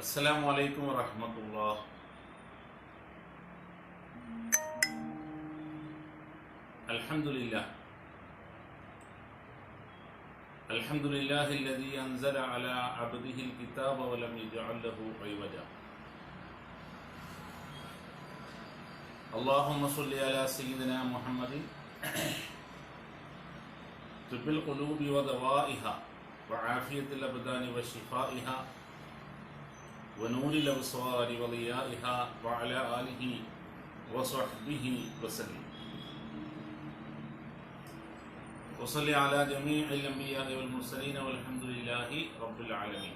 അസ്സലാമു അലൈക്കും വറഹ്മത്തുള്ളാഹി. അൽഹംദുലില്ലാഹ് അൽഹംദുലില്ലാഹില്ലദീ അൻസല അലാ അബ്ദിഹിൽ കിതാബ വലം യജ്അൽ ലഹു ഇവജ. അല്ലാഹുമ്മ സ്വല്ലി അലാ സയ്യിദിനാ മുഹമ്മദിൻ തുബ്ബിൽ ഖുലൂബി വദവാഇഹാ വആഫിയത്തുൽ അബ്ദാനി വശിഫാഇഹാ വനൂരിൽ അബ്സാരി വളിയാഇഹാ വഅലാ ആലിഹി വസഹ്ബിഹി വസല്ലം. വസല്ലി അലാ ജമീഇൽ അംബിയാഇ വൽ മുർസലീന വൽഹംദുലില്ലാഹി റബ്ബിൽ ആലമീൻ.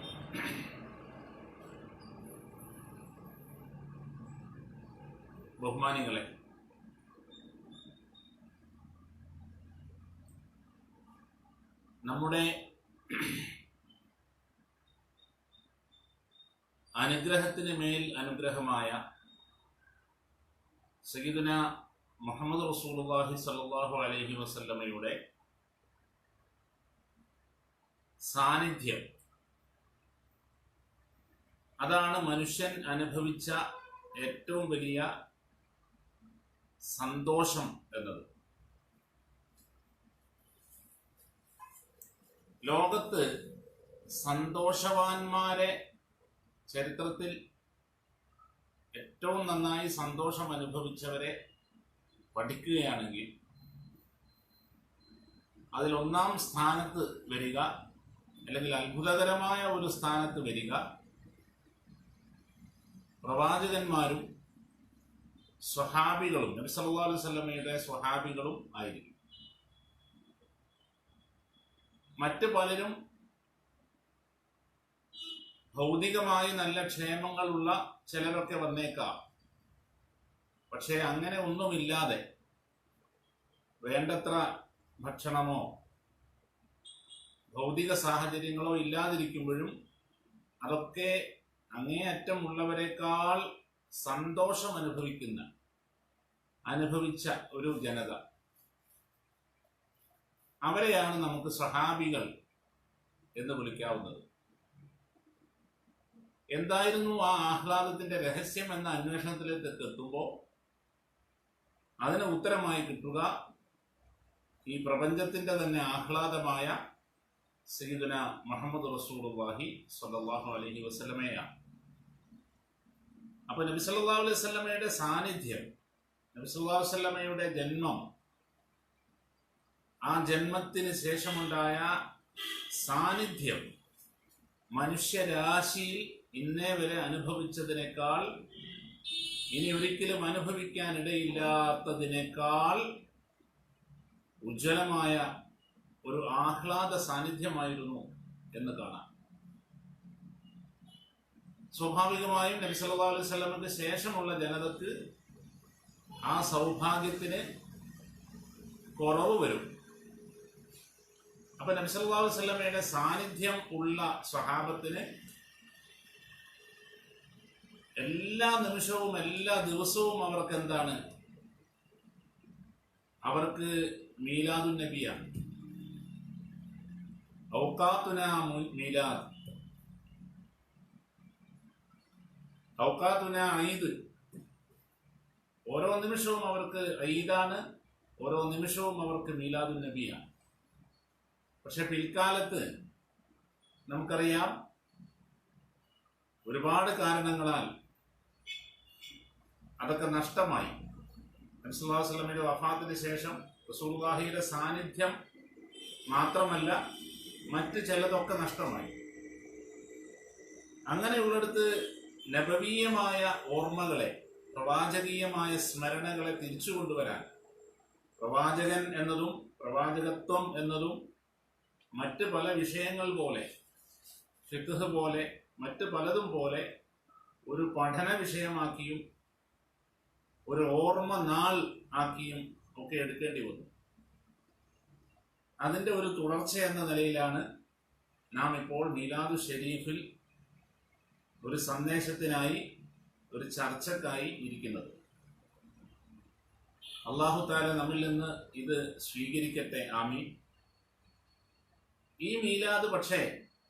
ബഹുമാനികളെ, നമ്മുടെ അനുഗ്രഹത്തിന് മേൽ അനുഗ്രഹമായ സയ്യിദുന മുഹമ്മദ് റസൂലുള്ളാഹി സ്വല്ലല്ലാഹു അലൈഹി വസല്ലമയുടെ സാന്നിധ്യം, അതാണ് മനുഷ്യൻ അനുഭവിച്ച ഏറ്റവും വലിയ സന്തോഷം എന്നത്. ലോകത്ത് സന്തോഷവാന്മാരെ ചരിത്രത്തിൽ ഏറ്റവും നന്നായി സന്തോഷം അനുഭവിച്ചവരെ പഠിക്കുകയാണെങ്കിൽ അതിൽ ഒന്നാം സ്ഥാനത്ത് വരിക, അല്ലെങ്കിൽ അത്ഭുതകരമായ ഒരു സ്ഥാനത്ത് വരിക, പ്രവാചകന്മാരും സ്വഹാബികളും, നബി സല്ലല്ലാഹു അലൈഹി വസല്ലമയുടെ സ്വഹാബികളും ആയിരിക്കും. മറ്റ് പലരും ഭൗതികമായി നല്ല ക്ഷേമങ്ങളുള്ള ചിലരൊക്കെ വന്നേക്കാം. പക്ഷേ അങ്ങനെ ഒന്നുമില്ലാതെ വേണ്ടത്ര ഭക്ഷണമോ ഭൗതിക സാഹചര്യങ്ങളോ ഇല്ലാതിരിക്കുമ്പോഴും അതൊക്കെ അങ്ങേയറ്റം ഉള്ളവരെക്കാൾ സന്തോഷം അനുഭവിച്ച ഒരു ജനത, അവരെയാണ് നമുക്ക് സ്വഹാബികൾ എന്ന് വിളിക്കാവുന്നത്. എന്തായിരുന്നു ആ ആഹ്ലാദത്തിന്റെ രഹസ്യം എന്ന അന്വേഷണത്തിലേക്ക് എത്തുമ്പോൾ അതിന് ഉത്തരമായി കിട്ടുക ഈ പ്രപഞ്ചത്തിന്റെ തന്നെ ആഹ്ലാദമായ സയ്യിദുന മുഹമ്മദ് റസൂലുള്ളാഹി സ്വല്ലല്ലാഹു അലൈഹി വസല്ലമയാണ്. അപ്പൊ നബി സല്ലല്ലാഹു അലൈഹി വസല്ലമയുടെ സാന്നിധ്യം, നബി സല്ലല്ലാഹു അലൈഹി വസല്ലമയുടെ ജന്മം, ആ ജന്മത്തിന് ശേഷമുണ്ടായ സാന്നിധ്യം മനുഷ്യരാശിയിൽ ഇന്നേ വരെ അനുഭവിച്ചതിനേക്കാൾ, ഇനി ഒരിക്കലും അനുഭവിക്കാനിടയില്ലാത്തതിനേക്കാൾ ഉജ്ജ്വലമായ ഒരു ആഹ്ലാദ സാന്നിധ്യമായിരുന്നു എന്ന് കാണാം. സ്വാഭാവികമായും നബി സല്ലല്ലാഹു അലൈഹി വസല്ലമക്ക് ശേഷമുള്ള ജനതക്ക് ആ സൗഭാഗ്യത്തിന് കുറവ് വരും. അപ്പൊ നബി സല്ലല്ലാഹു അലൈഹി വസല്ലമയുടെ സാന്നിധ്യം ഉള്ള സ്വഹാബത്തിന് എല്ലാ നിമിഷവും എല്ലാ ദിവസവും അവർക്ക് എന്താണ്? അവർക്ക് മീലാദുൻ നബിയാണ്. ഔഖാതുനാ മീലാദ്, ഔഖാതുനാ ഈദ്. ഓരോ നിമിഷവും അവർക്ക് ഈദാണ്, ഓരോ നിമിഷവും അവർക്ക് മീലാദുൻ നബിയാണ്. പക്ഷെ പിൽക്കാലത്ത് നമുക്കറിയാം, ഒരുപാട് കാരണങ്ങളാൽ അതൊക്കെ നഷ്ടമായി. നബി സല്ലല്ലാഹു അലൈഹി വസല്ലമയുടെ വഫാത്തിന് ശേഷം റസൂലുള്ളാഹിയുടെ സാന്നിധ്യം മാത്രമല്ല, മറ്റ് ചിലതൊക്കെ നഷ്ടമായി. അങ്ങനെയുള്ളിടത്ത് നബവീയമായ ഓർമ്മകളെ, പ്രവാചകീയമായ സ്മരണകളെ തിരിച്ചു കൊണ്ടുവരാൻ പ്രവാചകൻ എന്നതും പ്രവാചകത്വം എന്നതും മറ്റ് പല വിഷയങ്ങൾ പോലെ, ഫിഖ്ഹ് പോലെ, മറ്റ് പലതും പോലെ ഒരു പഠന വിഷയമാക്കിയും ഒരു ഓർമ്മ നാൾ ആക്കിയും ഒക്കെ എടുക്കേണ്ടി വന്നു. അതിൻ്റെ ഒരു തുടർച്ച എന്ന നിലയിലാണ് നാം ഇപ്പോൾ മീലാദു ഷരീഫിൽ ഒരു സന്ദേശത്തിനായി, ഒരു ചർച്ചക്കായി ഇരിക്കുന്നത്. അല്ലാഹു തആല നമ്മിൽ നിന്ന് ഇത് സ്വീകരിക്കട്ടെ, ആമീൻ. ഈ മീലാദ് പക്ഷേ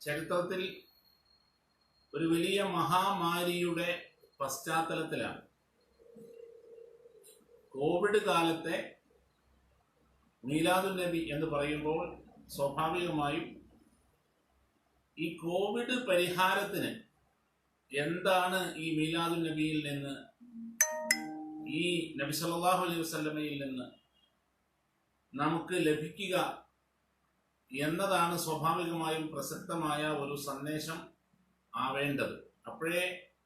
ചരിത്രത്തിൽ ഒരു വലിയ മഹാമാരിയുടെ പശ്ചാത്തലത്തിലാണ്. കോവിഡ് കാലത്തെ മീലാദുൻ നബി എന്ന് പറയുമ്പോൾ സ്വാഭാവികമായും ഈ കോവിഡ് പരിഹാരത്തിന് എന്താണ് ഈ മീലാദുൻ നബിയിൽ നിന്ന്, ഈ നബി സല്ലല്ലാഹു അലൈഹി വസല്ലമയിൽ നിന്ന് നമുക്ക് ലഭിക്കുക എന്നതാണ് സ്വാഭാവികമായും പ്രസക്തമായ ഒരു സന്ദേശം ആവേണ്ടത്. അപ്പോഴേ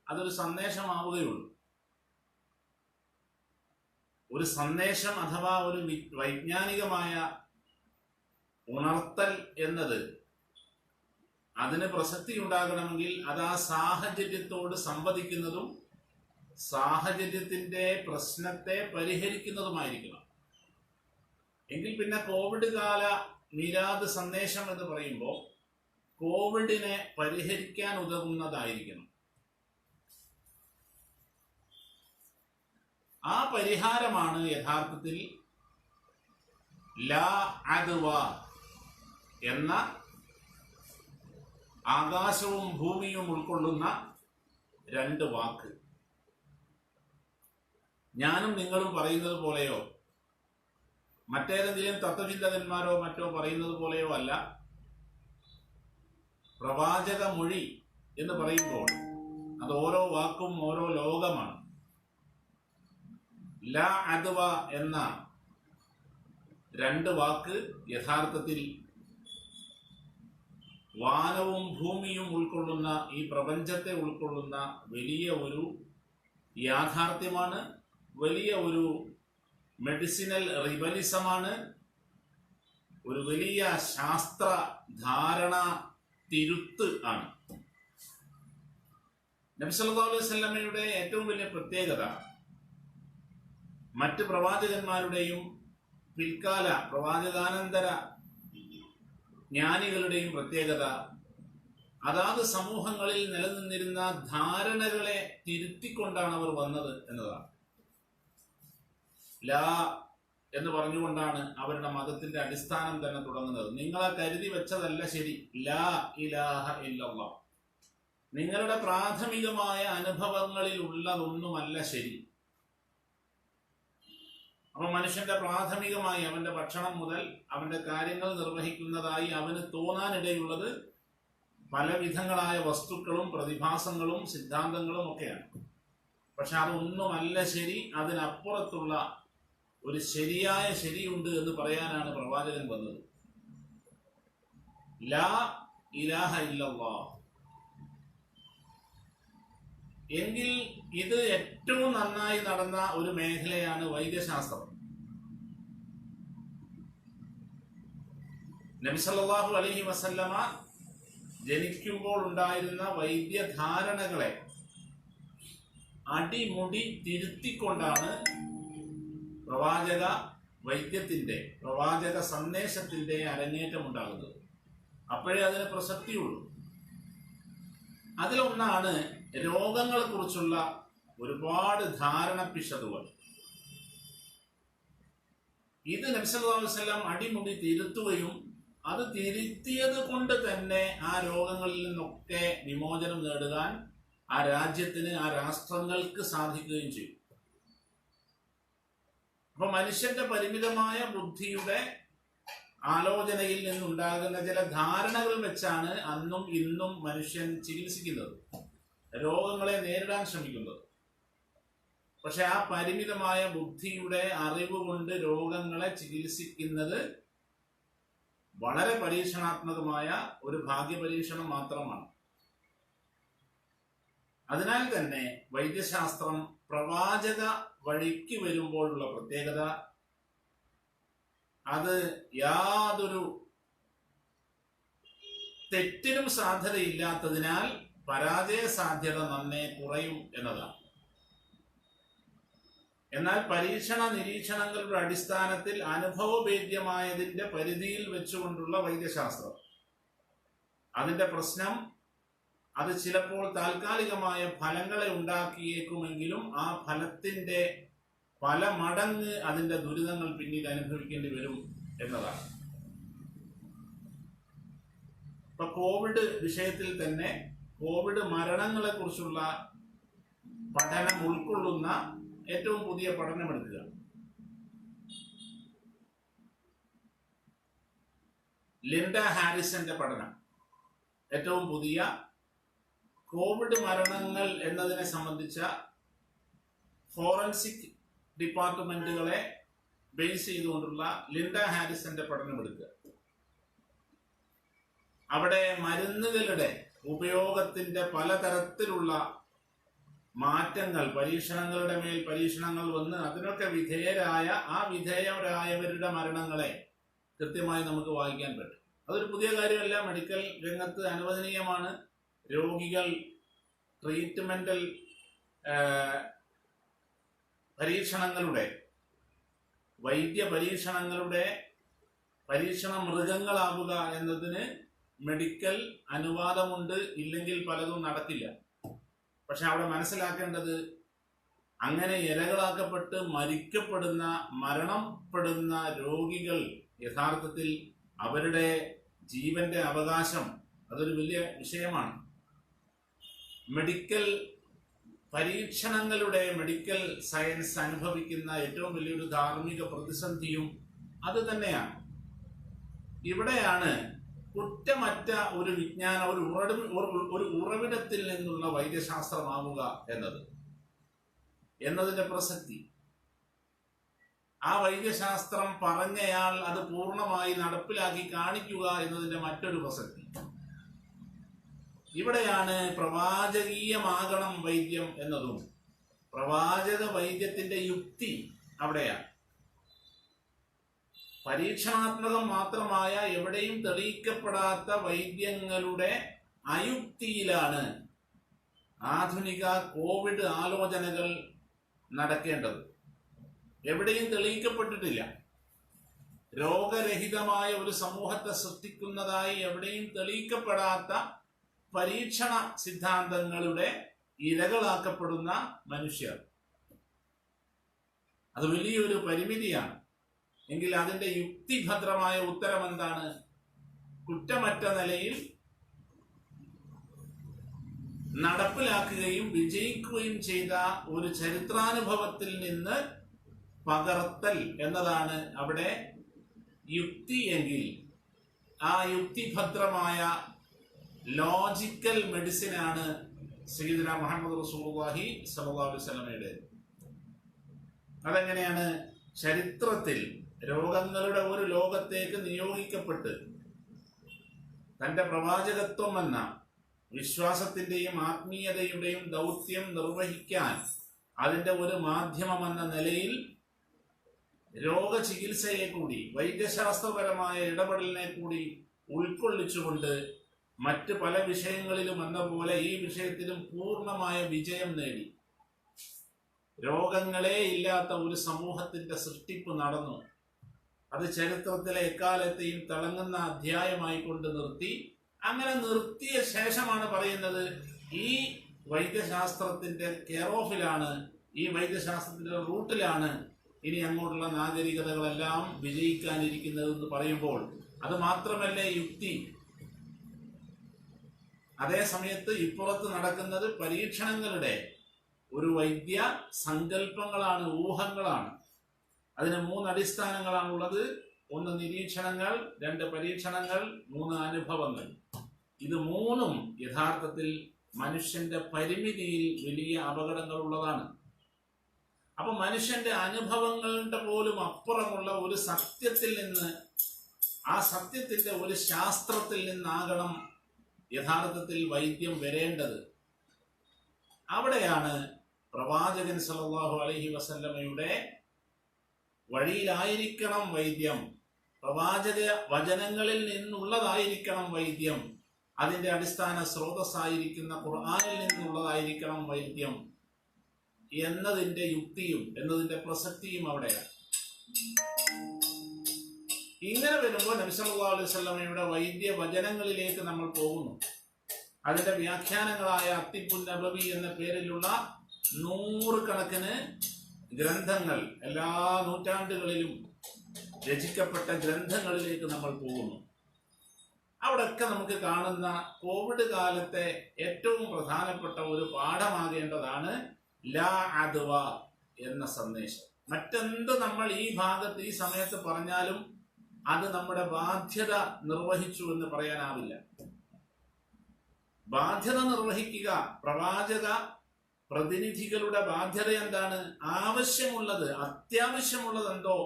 അതൊരു സന്ദേശമാവുകയുള്ളൂ. ഒരു സന്ദേശം അഥവാ ഒരു വൈജ്ഞാനികമായ ഉണർത്തൽ എന്നത് അതിന് പ്രസക്തി ഉണ്ടാകണമെങ്കിൽ അത് ആ സാഹചര്യത്തോട് സംവദിക്കുന്നതും സാഹചര്യത്തിന്റെ പ്രശ്നത്തെ പരിഹരിക്കുന്നതുമായിരിക്കണം. എങ്കിൽ പിന്നെ കോവിഡ് കാല മീലാദ് സന്ദേശം എന്ന് പറയുമ്പോൾ കോവിഡിനെ പരിഹരിക്കാൻ ഉതകുന്നതായിരിക്കണം. ആ പരിഹാരമാണ് യഥാർത്ഥത്തിൽ ലാ അദ്വ എന്ന ആകാശവും ഭൂമിയും ഉൾക്കൊള്ളുന്ന രണ്ട് വാക്ക്. ഞാനും നിങ്ങളും പറയുന്നത് പോലെയോ മറ്റേതെങ്കിലും തത്വചിന്തകന്മാരോ മറ്റോ പറയുന്നത് പോലെയോ അല്ല. പ്രവാചക മൊഴി എന്ന് പറയുമ്പോൾ അത് ഓരോ വാക്കും ഓരോ ലോകമാണ്. ലാ അദ്വ എന്ന രണ്ട് വാക്ക് യഥാർത്ഥത്തിൽ വാനവും ഭൂമിയും ഉൾക്കൊള്ളുന്ന ഈ പ്രപഞ്ചത്തെ ഉൾക്കൊള്ളുന്ന വലിയ ഒരു യാഥാർത്ഥ്യമാണ്, വലിയ ഒരു മെഡിസിനൽ റിബലിസമാണ്, ഒരു വലിയ ശാസ്ത്ര ധാരണ തിരുത്ത് ആണ്. നബി സല്ലല്ലാഹു അലൈഹി വസല്ലമയുടെ ഏറ്റവും വലിയ പ്രത്യേകത മറ്റ് പ്രവാചകന്മാരുടെയും പിൽക്കാല പ്രവാചകാനന്തര ജ്ഞാനികളുടെയും പ്രത്യേകത അതാത് സമൂഹങ്ങളിൽ നിലനിന്നിരുന്ന ധാരണകളെ തിരുത്തിക്കൊണ്ടാണ് അവർ വന്നത് എന്നതാണ്. ലാ എന്ന് പറഞ്ഞുകൊണ്ടാണ് അവരുടെ മതത്തിന്റെ അടിസ്ഥാനം തന്നെ തുടങ്ങുന്നത്. നിങ്ങളെ കരുതി വെച്ചതല്ല ശരി, ലാ ഇലാഹ ഇല്ലല്ലാഹ്. നിങ്ങളുടെ പ്രാഥമികമായ അനുഭവങ്ങളിൽ ഉള്ളതൊന്നുമല്ല ശരി. അപ്പൊ മനുഷ്യന്റെ പ്രാഥമികമായി അവന്റെ ഭക്ഷണം മുതൽ അവന്റെ കാര്യങ്ങൾ നിർവഹിക്കുന്നതായി അവന് തോന്നാനിടയുള്ളത് പലവിധങ്ങളായ വസ്തുക്കളും പ്രതിഭാസങ്ങളും സിദ്ധാന്തങ്ങളും ഒക്കെയാണ്. പക്ഷെ അതൊന്നുമല്ല ശരി. അതിനപ്പുറത്തുള്ള ഒരു ശരിയായ ശരിയുണ്ട് എന്ന് പറയാനാണ് പ്രവാചകൻ വന്നത്. ലാ ഇലാഹ ഇല്ലല്ലാഹ്. എങ്കിൽ ഇത് ഏറ്റവും നന്നായി നടന്ന ഒരു മേഖലയാണ് വൈദ്യശാസ്ത്രം. നബി സല്ലല്ലാഹു അലൈഹി വസല്ലമ ജനിക്കുമ്പോൾ ഉണ്ടായിരുന്ന വൈദ്യധാരണകളെ അടിമുടി തിരുത്തിക്കൊണ്ടാണ് പ്രവാചക വൈദ്യത്തിന്റെ പ്രവാചക സന്ദേശത്തിന്റെ അരങ്ങേറ്റം ഉണ്ടാകുന്നത്. അപ്പോഴേ അതിന് പ്രസക്തിയുള്ളൂ. അതിലൊന്നാണ് രോഗങ്ങളെ കുറിച്ചുള്ള ഒരുപാട് ധാരണ പിശകുകൾ. ഇത് നബി സല്ലല്ലാഹു അലൈഹി വസല്ലം അടിമുടി തിരുത്തുകയും അത് തിരുത്തിയത് കൊണ്ട് തന്നെ ആ രോഗങ്ങളിൽ നിന്നൊക്കെ വിമോചനം നേടുവാൻ ആ രാജ്യത്തിന്, ആ രാഷ്ട്രങ്ങൾക്ക് സാധിക്കുകയും ചെയ്യും. അപ്പൊ മനുഷ്യന്റെ പരിമിതമായ ബുദ്ധിയുടെ ആലോചനയിൽ നിന്നുണ്ടാകുന്ന ചില ധാരണകൾ വെച്ചാണ് അന്നും ഇന്നും മനുഷ്യൻ ചികിത്സിക്കുന്നത്, രോഗങ്ങളെ നേരിടാൻ ശ്രമിക്കുന്നത്. പക്ഷെ ആ പരിമിതമായ ബുദ്ധിയുടെ അറിവ് കൊണ്ട് രോഗങ്ങളെ ചികിത്സിക്കുന്നത് വളരെ പരീക്ഷണാത്മകമായ ഒരു ഭാഗ്യപരീക്ഷണം മാത്രമാണ്. അതിനാൽ തന്നെ വൈദ്യശാസ്ത്രം പ്രവാചക വഴിക്ക് വരുമ്പോഴുള്ള പ്രത്യേകത അത് യാതൊരു തെറ്റിനും സാധ്യതയില്ലാത്തതിനാൽ പരാജയ സാധ്യത നന്നേ കുറയും എന്നതാണ്. എന്നാൽ പരീക്ഷണ നിരീക്ഷണങ്ങളുടെ അടിസ്ഥാനത്തിൽ അനുഭവവേദ്യമായതിന്റെ പരിധിയിൽ വെച്ചുകൊണ്ടുള്ള വൈദ്യശാസ്ത്രം, അതിന്റെ പ്രശ്നം അത് ചിലപ്പോൾ താൽക്കാലികമായ ഫലങ്ങളെ ഉണ്ടാക്കിയേക്കുമെങ്കിലും ആ ഫലത്തിന്റെ പല മടങ്ങ് അതിന്റെ ദുരിതങ്ങൾ പിന്നീട് അനുഭവിക്കേണ്ടി വരും എന്നതാണ്. ഇപ്പൊ കോവിഡ് വിഷയത്തിൽ തന്നെ കോവിഡ് മരണങ്ങളെ കുറിച്ചുള്ള പഠനം ഉൾക്കൊള്ളുന്ന ഏറ്റവും പുതിയ പഠനം എടുക്കുക. ലിൻഡ ഹാരിസന്റെ പഠനം, ഏറ്റവും പുതിയ കോവിഡ് മരണങ്ങൾ എന്നതിനെ സംബന്ധിച്ച ഫോറൻസിക് ഡിപ്പാർട്ട്മെന്റുകളെ ബേസ് ചെയ്തുകൊണ്ടുള്ള ലിൻഡ ഹാരിസന്റെ പഠനം എടുക്കുക. അവിടെ മരുന്നുകളുടെ ഉപയോഗത്തിന്റെ പലതരത്തിലുള്ള മാറ്റങ്ങൾ, പരീക്ഷണങ്ങളുടെ മേൽ പരീക്ഷണങ്ങൾ വന്ന് അതിനൊക്കെ വിധേയരായവരുടെ മരണങ്ങളെ കൃത്യമായി നമുക്ക് വായിക്കാൻ പറ്റും. അതൊരു പുതിയ കാര്യമല്ല, മെഡിക്കൽ രംഗത്ത് അനുവദനീയമാണ്. രോഗികൾ ട്രീറ്റ്മെന്റൽ പരീക്ഷണങ്ങളുടെ, വൈദ്യ പരീക്ഷണങ്ങളുടെ പരീക്ഷണ മൃഗങ്ങളാവുക എന്നതിന് മെഡിക്കൽ അനുവാദമുണ്ട്. ഇല്ലെങ്കിൽ പലതും നടക്കില്ല. പക്ഷെ അവിടെ മനസ്സിലാക്കേണ്ടത്, അങ്ങനെ ഇരകളാക്കപ്പെട്ട് മരണപ്പെടുന്ന രോഗികൾ യഥാർത്ഥത്തിൽ അവരുടെ ജീവന്റെ അവകാശം, അതൊരു വലിയ വിഷയമാണ്. മെഡിക്കൽ പരീക്ഷണങ്ങളുടെ, മെഡിക്കൽ സയൻസ് അനുഭവിക്കുന്ന ഏറ്റവും വലിയൊരു ധാർമ്മിക പ്രതിസന്ധിയും അത് തന്നെയാണ്. ഇവിടെയാണ് കുറ്റമറ്റ ഒരു വിജ്ഞാനം, ഒരു ഉറവിടത്തിൽ നിന്നുള്ള വൈദ്യശാസ്ത്രമാവുക എന്നതിന്റെ പ്രസക്തി. ആ വൈദ്യശാസ്ത്രം പറഞ്ഞയാൾ അത് പൂർണ്ണമായി നടപ്പിലാക്കി കാണിക്കുക എന്നതിന്റെ മറ്റൊരു പ്രസക്തി. ഇവിടെയാണ് പ്രവാചകീയമാകണം വൈദ്യം എന്നതും പ്രവാചക വൈദ്യത്തിന്റെ യുക്തി അവിടെയാണ്. പരീക്ഷണാത്മകം മാത്രമായ എവിടെയും തെളിയിക്കപ്പെടാത്ത വൈദ്യങ്ങളുടെ അയുക്തിയിലാണ് ആധുനിക കോവിഡ് ആലോചനകൾ നടക്കേണ്ടത്. എവിടെയും തെളിയിക്കപ്പെട്ടിട്ടില്ല. രോഗരഹിതമായ ഒരു സമൂഹത്തെ സൃഷ്ടിക്കുന്നതായി എവിടെയും തെളിയിക്കപ്പെടാത്ത പരീക്ഷണ സിദ്ധാന്തങ്ങളുടെ ഇരകളാക്കപ്പെടുന്ന മനുഷ്യർ. അത് വലിയൊരു പരിമിതിയാണ്. എങ്കിൽ അതിന്റെ യുക്തിഭദ്രമായ ഉത്തരം എന്താണ്? കുറ്റമറ്റ നിലയിൽ നടപ്പിലാക്കുകയും വിജയിക്കുകയും ചെയ്ത ഒരു ചരിത്രാനുഭവത്തിൽ നിന്ന് പകർത്തൽ എന്നതാണ് അവിടെ യുക്തി. എങ്കിൽ ആ യുക്തിഭദ്രമായ ലോജിക്കൽ മെഡിസിനാണ് സയ്യിദുനാ മുഹമ്മദ് റസൂലുള്ളാഹി സ്വല്ലല്ലാഹു അലൈഹി വസല്ലമയുടെ. അതെങ്ങനെയാണ്? ചരിത്രത്തിൽ രോഗങ്ങളുടെ ഒരു ലോകത്തേക്ക് നിയോഗിക്കപ്പെട്ട് തന്റെ പ്രവാചകത്വം എന്ന വിശ്വാസത്തിന്റെയും ആത്മീയതയുടെയും ദൗത്യം നിർവഹിക്കാൻ അതിന്റെ ഒരു മാധ്യമമെന്ന നിലയിൽ രോഗചികിത്സയെ കൂടി, വൈദ്യശാസ്ത്രപരമായ ഇടപെടലിനെ കൂടി ഉൾക്കൊള്ളിച്ചുകൊണ്ട് മറ്റ് പല വിഷയങ്ങളിലും എന്ന പോലെ ഈ വിഷയത്തിലും പൂർണ്ണമായ വിജയം നേടി രോഗങ്ങളെ ഇല്ലാത്ത ഒരു സമൂഹത്തിന്റെ സൃഷ്ടിപ്പ് നടന്നു. അത് ചരിത്രത്തിലെ എക്കാലത്തെയും തിളങ്ങുന്ന അധ്യായമായി കൊണ്ട് നിർത്തി. അങ്ങനെ നിർത്തിയ ശേഷമാണ് പറയുന്നത്, ഈ വൈദ്യശാസ്ത്രത്തിന്റെ കെയർ ഓഫിലാണ്, ഈ വൈദ്യശാസ്ത്രത്തിന്റെ റൂട്ടിലാണ് ഇനി അങ്ങോട്ടുള്ള നാഗരികതകളെല്ലാം വിജയിക്കാനിരിക്കുന്നതെന്ന് പറയുമ്പോൾ അത് മാത്രമല്ല യുക്തി. അതേ സമയത്ത് ഇപ്പുറത്ത് നടക്കുന്നത് പരീക്ഷണങ്ങളുടെ ഒരു വൈദ്യ സങ്കല്പങ്ങളാണ്, ഊഹങ്ങളാണ്. അതിന് 3 അടിസ്ഥാനങ്ങളാണുള്ളത്. 1 നിരീക്ഷണങ്ങൾ, 2 പരീക്ഷണങ്ങൾ, 3 അനുഭവങ്ങൾ. ഇത് 3ഉം യഥാർത്ഥത്തിൽ മനുഷ്യന്റെ പരിമിതിയിൽ വലിയ അപകടങ്ങൾ ഉള്ളതാണ്. അപ്പൊ മനുഷ്യന്റെ അനുഭവങ്ങളുടെ പോലും അപ്പുറമുള്ള ഒരു സത്യത്തിൽ നിന്ന്, ആ സത്യത്തിന്റെ ഒരു ശാസ്ത്രത്തിൽ നിന്നാകണം യഥാർത്ഥത്തിൽ വൈദ്യം വരേണ്ടത്. അവിടെയാണ് പ്രവാചകൻ സല്ലല്ലാഹു അലൈഹി വസല്ലമയുടെ വഴിയിലായിരിക്കണം വൈദ്യം, പ്രവാചക വചനങ്ങളിൽ നിന്നുള്ളതായിരിക്കണം വൈദ്യം, അതിന്റെ അടിസ്ഥാന സ്രോതസ്സായിരിക്കുന്ന ഖുർആനിൽ നിന്നുള്ളതായിരിക്കണം വൈദ്യം എന്നതിന്റെ യുക്തിയും എന്നതിന്റെ പ്രസക്തിയും അവിടെയാണ്. ഇങ്ങനെ വരുമ്പോൾ നബി സല്ലല്ലാഹു അലൈഹി വസല്ലമയുടെ വൈദ്യ വചനങ്ങളിലേക്ക് നമ്മൾ പോകുന്നു. അതിന്റെ വ്യാഖ്യാനങ്ങളായ അത്തിബുൻ നബവി എന്ന പേരിലുള്ള 100 കണക്കിന് ഗ്രന്ഥങ്ങൾ, എല്ലാ നൂറ്റാണ്ടുകളിലും രചിക്കപ്പെട്ട ഗ്രന്ഥങ്ങളിലേക്ക് നമ്മൾ പോകുന്നു. അവിടെയൊക്കെ നമുക്ക് കാണുന്ന കോവിഡ് കാലത്തെ ഏറ്റവും പ്രധാനപ്പെട്ട ഒരു പാഠമാകേണ്ടതാണ് ലാ അദ്വ എന്ന സന്ദേശം. മറ്റെന്ത് നമ്മൾ ഈ ഭാഗത്ത് ഈ സമയത്ത് പറഞ്ഞാലും അത് നമ്മുടെ ബാധ്യത നിർവഹിച്ചു എന്ന് പറയാനാവില്ല. ബാധ്യത നിർവഹിക്കുക, പ്രവാചക പ്രതിനിധികളുടെ ബാധ്യത എന്താണ്? ആവശ്യമുള്ളത്, അത്യാവശ്യമുള്ളത് എന്തോ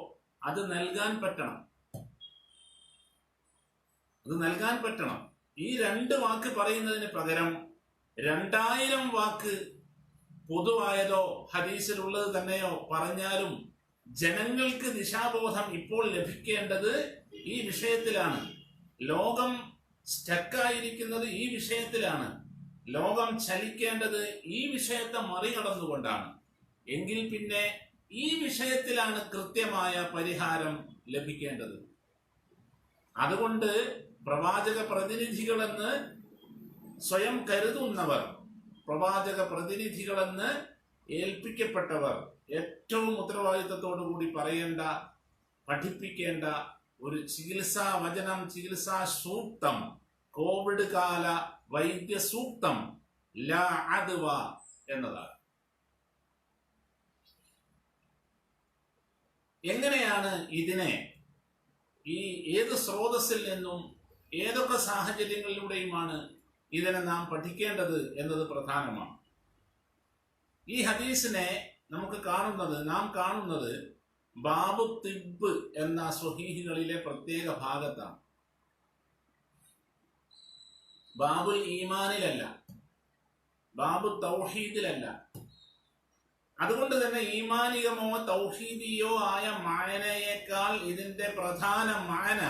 അത് നൽകാൻ പറ്റണം. അത് നൽകാൻ പറ്റണം. ഈ 2 വാക്ക് പറയുന്നതിന് പകരം 2000 വാക്ക് പൊതുവായതോ ഹദീസിലുള്ളത് തന്നെയോ പറഞ്ഞാലും ജനങ്ങൾക്ക് ദിശാബോധം ഇപ്പോൾ ലഭിക്കേണ്ടത് ഈ വിഷയത്തിലാണ്. ലോകം സ്റ്റക്കായിരിക്കുന്നത് ഈ വിഷയത്തിലാണ്. ലോകം ചലിക്കേണ്ടത് ഈ വിഷയത്തെ മറികടന്നുകൊണ്ടാണ്. എങ്കിൽ പിന്നെ ഈ വിഷയത്തിലാണ് കൃത്യമായ പരിഹാരം ലഭിക്കേണ്ടത്. അതുകൊണ്ട് പ്രവാചക പ്രതിനിധികളെന്ന് സ്വയം കരുതുന്നവർ, പ്രവാചക പ്രതിനിധികളെന്ന് ഏൽപ്പിക്കപ്പെട്ടവർ ഏറ്റവും ഉത്തരവാദിത്തത്തോടു കൂടി പറയേണ്ട, പഠിപ്പിക്കേണ്ട ഒരു ചികിത്സാ വചനം, ചികിത്സാ സൂക്തം, കോവിഡ് കാല വൈദ്യ സൂക്തം ലാ അദ്വ എന്നതാണ്. എങ്ങനെയാണ് ഇതിനെ ഈ ഏത് സ്രോതസ്സിൽ നിന്നും ഏതൊക്കെ സാഹചര്യങ്ങളിലൂടെയുമാണ് ഇതിനെ നാം പഠിക്കേണ്ടത് എന്നത് പ്രധാനമാണ്. ഈ ഹദീസിനെ നാം കാണുന്നത് ബാബു തിബ് എന്ന സ്വഹീഹുകളിലെ പ്രത്യേക ഭാഗത്താണ്. ബാബുൽ ഈമാനിലല്ല, ബാബു തൗഹീദിലല്ല. അതുകൊണ്ട് തന്നെ ഈമാനികമോ തൗഹീദിയോ ആയ മായനയേക്കാൾ ഇതിന്റെ പ്രധാന മായന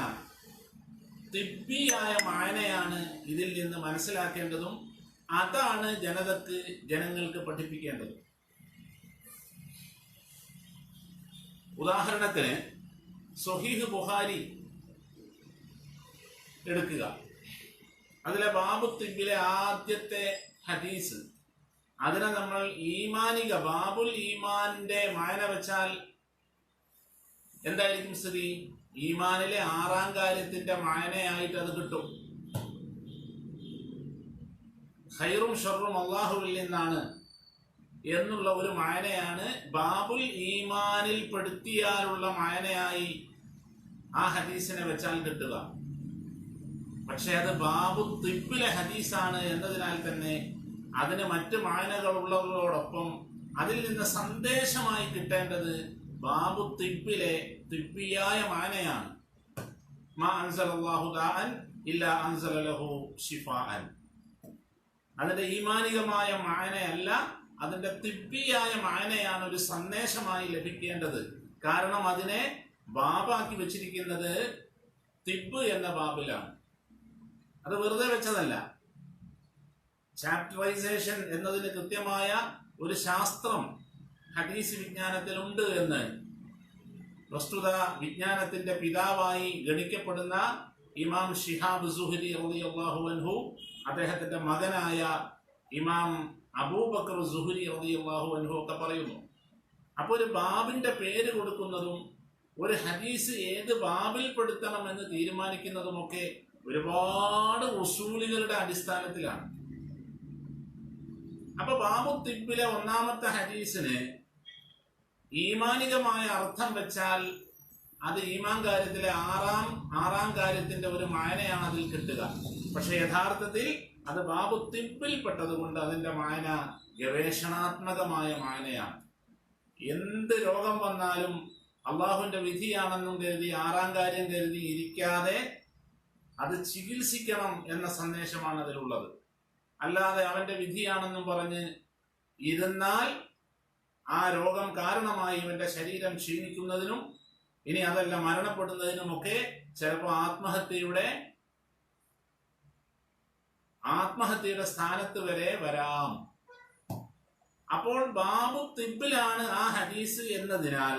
തിബ്ബിയായ മായനയാണ് ഇതിൽ നിന്ന് മനസ്സിലാക്കേണ്ടതും അതാണ് ജനങ്ങൾക്ക് പഠിപ്പിക്കേണ്ടതും. ഉദാഹരണത്തിന് സ്വഹീഹ് ബുഖാരി എടുക്കുക. അതിലെ ബാബു തിബ്ബിലെ ആദ്യത്തെ ഹദീസ്, അതിനെ നമ്മൾ ഈമാനിക ബാബുൽ ഈമാനിന്റെ മായന വെച്ചാൽ എന്തായിരിക്കും സ്ഥിതി? ഈമാനിലെ 6ാം കാര്യത്തിന്റെ മായനയായിട്ട് അത് കിട്ടും. ഖൈറും ഷർറും അല്ലാഹുവിൽ നിന്നാണ് എന്നുള്ള ഒരു മായനയാണ് ബാബുൽ ഈമാനിൽ പെടുത്തിയാലുള്ള മായനയായി ആ ഹദീസിനെ വെച്ചാൽ കിട്ടുക. പക്ഷെ അത് ബാബു തിബ്ബിലെ ഹദീസാണ് എന്നതിനാൽ തന്നെ അതിന് മറ്റ് മായനകൾ ഉള്ളവരോടൊപ്പം അതിൽ നിന്ന് സന്ദേശമായി കിട്ടേണ്ടത് ബാബു തിബ്ബിലെ തിബ്ബിയായ മായനയാണ്. മാ അൻസലല്ലാഹു ദാഅൻ ഇല്ലാ അൻസല ലഹു ശിഫാഅൻ. അതിന്റെ ഈമാനികമായ മായനയല്ല, അതിന്റെ തിബ്ബിയായ മായനയാണ് ഒരു സന്ദേശമായി ലഭിക്കേണ്ടത്. കാരണം അതിനെ ബാബാക്കി വെച്ചിരിക്കുന്നത് തിബ്ബ് എന്ന ബാബിലാണ്. അത് വെറുതെ വെച്ചതല്ല. ചാപ്റ്ററൈസേഷൻ എന്നതിന് കൃത്യമായ ഒരു ശാസ്ത്രം ഹദീസ് വിജ്ഞാനത്തിലുണ്ട് എന്ന് പ്രസ്തുത വിജ്ഞാനത്തിന്റെ പിതാവായി ഗണിക്കപ്പെടുന്ന ഇമാം ഷിഹാബ് സുഹരി റളിയല്ലാഹു അൻഹു, അദ്ദേഹത്തിന്റെ മകനായ ഇമാം അബൂബക്കർ സുഹരി റളിയല്ലാഹു അൻഹു ഒക്കെ പറയുന്നു. അപ്പോൾ ഒരു ബാബിന്റെ പേര് കൊടുക്കുന്നതും ഒരു ഹദീസ് ഏത് ബാബിൽ പെടുത്തണം എന്ന് തീരുമാനിക്കുന്നതുമൊക്കെ ഒരുപാട് ഉസൂലുകളുടെ അടിസ്ഥാനത്തിലാണ്. അപ്പൊ ബാബു തിബ്ബിലെ 1ാമത്തെ ഹദീസിന് ഈമാനികമായ അർത്ഥം വെച്ചാൽ അത് ഈമാൻ കാര്യത്തിലെ ആറാം കാര്യത്തിന്റെ ഒരു മായനയാണ് അതിൽ കിട്ടുക. പക്ഷെ യഥാർത്ഥത്തിൽ അത് ബാബു തിബ്ബിൽ പെട്ടതുകൊണ്ട് അതിന്റെ മായന ഗവേഷണാത്മകമായ മായനയാണ്. എന്ത് രോഗം വന്നാലും അള്ളാഹുവിന്റെ വിധിയാണെന്നും കരുതി 6ാം കാര്യം കരുതി ഇരിക്കാതെ അത് ചികിത്സിക്കണം എന്ന സന്ദേശമാണ് അതിലുള്ളത്. അല്ലാതെ അവന്റെ വിധിയാണെന്നും പറഞ്ഞ് ഇരുന്നാൽ ആ രോഗം കാരണമായി ഇവന്റെ ശരീരം ക്ഷീണിക്കുന്നതിനും ഇനി അതല്ല മരണപ്പെടുന്നതിനുമൊക്കെ ചിലപ്പോൾ ആത്മഹത്യയുടെ സ്ഥാനത്ത് വരെ വരാം. അപ്പോൾ ബാബു തിബ്ബിലാണ് ആ ഹദീസ് എന്നതിനാൽ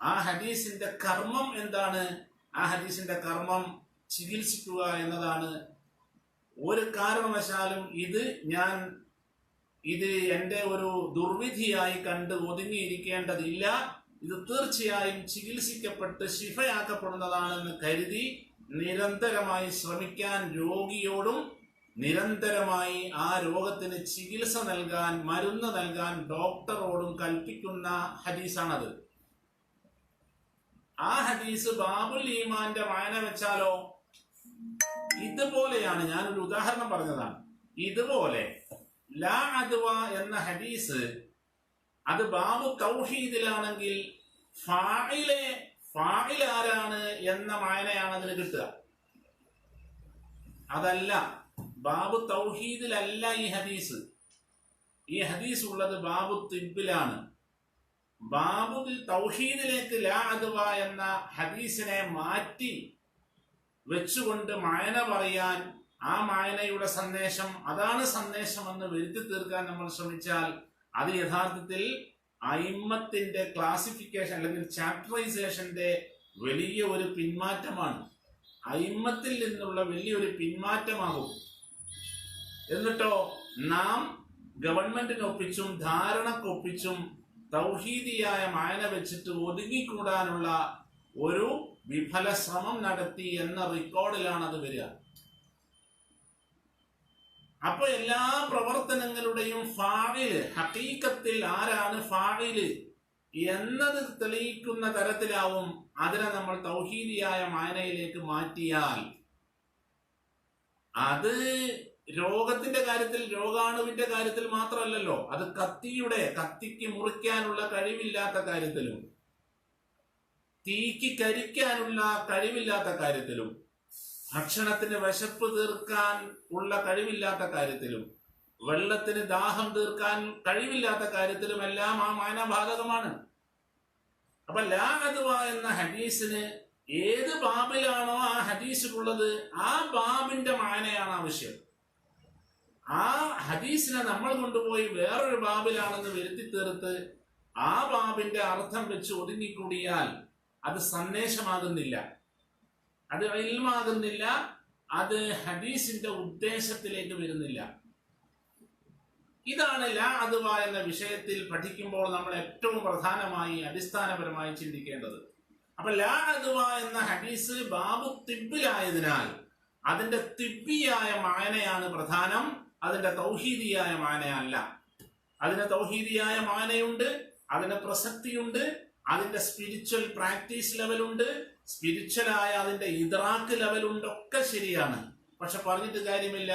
ആ ഹദീസിന്റെ കർമ്മം എന്താണ്? ആ ഹദീസിന്റെ കർമ്മം ചികിത്സിക്കുക എന്നതാണ്. ഒരു കാരണവശാലും ഇത് എന്റെ ഒരു ദുർവിധിയായി കണ്ട് ഒതുങ്ങിയിരിക്കേണ്ടതില്ല. ഇത് തീർച്ചയായും ചികിത്സിക്കപ്പെട്ട് ശിഫയാക്കപ്പെടുന്നതാണെന്ന് കരുതി നിരന്തരമായി ശ്രമിക്കാൻ രോഗിയോടും നിരന്തരമായി ആ രോഗത്തിന് ചികിത്സ നൽകാൻ, മരുന്ന് നൽകാൻ ഡോക്ടറോടും കൽപ്പിക്കുന്ന ഹദീസാണത്. ആ ഹദീസ് ബാബുൽ ഈമാന്റെ വായന വെച്ചാലോ ഇതുപോലെയാണ്. ഞാനൊരു ഉദാഹരണം പറഞ്ഞതാണ്. ഇതുപോലെ ലാ അദ്വ എന്ന ഹദീസ് അത് ബാബു തൗഹീദിലാണെങ്കിൽ ഫാഇൽ ആരാണ് എന്ന വായനയാണ് അതിന് കിട്ടുക. അതല്ല, ബാബു തൗഹീദിലല്ല ഈ ഹദീസ്. ഈ ഹദീസ് ഉള്ളത് ബാബു തിബ്ബിലാണ്. ബാബു തൗഹീദിലേക്ക് ലാ അദ്വ എന്ന ഹദീസിനെ മാറ്റി വെച്ചുകൊണ്ട് മായന പറയാൻ, ആ മായനയുടെ സന്ദേശം അതാണ് സന്ദേശമെന്ന് വരുത്തി തീർക്കാൻ നമ്മൾ ശ്രമിച്ചാൽ അത് യഥാർത്ഥത്തിൽ അയിമ്മത്തിന്റെ ക്ലാസിഫിക്കേഷൻ അല്ലെങ്കിൽ ചാപ്റ്ററൈസേഷന്റെ വലിയ ഒരു പിന്മാറ്റമാണ്. അയിമ്മത്തിൽ നിന്നുള്ള വലിയൊരു പിന്മാറ്റമാകും. എന്നിട്ടോ നാം ഗവൺമെന്റിനൊപ്പിച്ചും ധാരണക്കൊപ്പിച്ചും തൗഹീദിയായ മായന വെച്ചിട്ട് ഒതുങ്ങിക്കൂടാനുള്ള ഒരു വിഫല ശ്രമം നടത്തി എന്ന റെക്കോർഡിലാണ് അത് വരിക. അപ്പൊ എല്ലാ പ്രവർത്തനങ്ങളുടെയും ഫാഇല്, ഹഖീഖത്തിൽ ആരാണ് ഫാഇല് എന്നത് തെളിയിക്കുന്ന തരത്തിലാവും അതിനെ നമ്മൾ തൗഹീദിയായ മായനയിലേക്ക് മാറ്റിയാൽ. അത് രോഗത്തിന്റെ കാര്യത്തിൽ, രോഗാണുവിന്റെ കാര്യത്തിൽ മാത്രമല്ലല്ലോ, അത് കത്തിക്ക് മുറിക്കാനുള്ള കഴിവില്ലാത്ത കാര്യത്തിലും, തീക്ക് കരിക്കാനുള്ള കഴിവില്ലാത്ത കാര്യത്തിലും, ഭക്ഷണത്തിന് വിശപ്പ് തീർക്കാൻ ഉള്ള കഴിവില്ലാത്ത കാര്യത്തിലും, വെള്ളത്തിന് ദാഹം തീർക്കാൻ കഴിവില്ലാത്ത കാര്യത്തിലും എല്ലാം ആ മായന ബാധകമാണ്. അപ്പൊ ലാ അദ്വ എന്ന ഹദീസിന് ഏത് ബാബിലാണോ ആ ഹദീസിലുള്ളത് ആ ബാബിന്റെ മായനയാണ് ആവശ്യം. ആ ഹദീസിനെ നമ്മൾ കൊണ്ടുപോയി വേറൊരു ബാബിലാണെന്ന് വരുത്തി തീർത്ത് ആ ബാബിന്റെ അർത്ഥം വെച്ച് ഒതുങ്ങിക്കൂടിയാൽ അത് സന്ദേശമാകുന്നില്ല, അത് ഇൽമാകുന്നില്ല, അത് ഹദീസിന്റെ ഉദ്ദേശത്തിലേക്ക് വരുന്നില്ല. ഇതാണ് ലാ അദ്വ എന്ന വിഷയത്തിൽ പഠിക്കുമ്പോൾ നമ്മൾ ഏറ്റവും പ്രധാനമായി അടിസ്ഥാനപരമായി ചിന്തിക്കേണ്ടത്. അപ്പൊ ലാ അദ്വ എന്ന ഹദീസ് ബാബു തിബ്ബിലായതിനാൽ അതിന്റെ തിബ്ബിയായ മായനയാണ് പ്രധാനം, അതിന്റെ തൗഹീദിയായ മായനയല്ല. അതിന് തൗഹീദിയായ മായനയുണ്ട്, അതിന് പ്രസക്തിയുണ്ട്, അതിന്റെ സ്പിരിച്വൽ പ്രാക്ടീസ് ലെവലുണ്ട്, സ്പിരിച്വലായ അതിന്റെ ഇദ്റാക്ക് ലെവലുണ്ട്, ഒക്കെ ശരിയാണ്. പക്ഷെ പറഞ്ഞിട്ട് കാര്യമില്ല.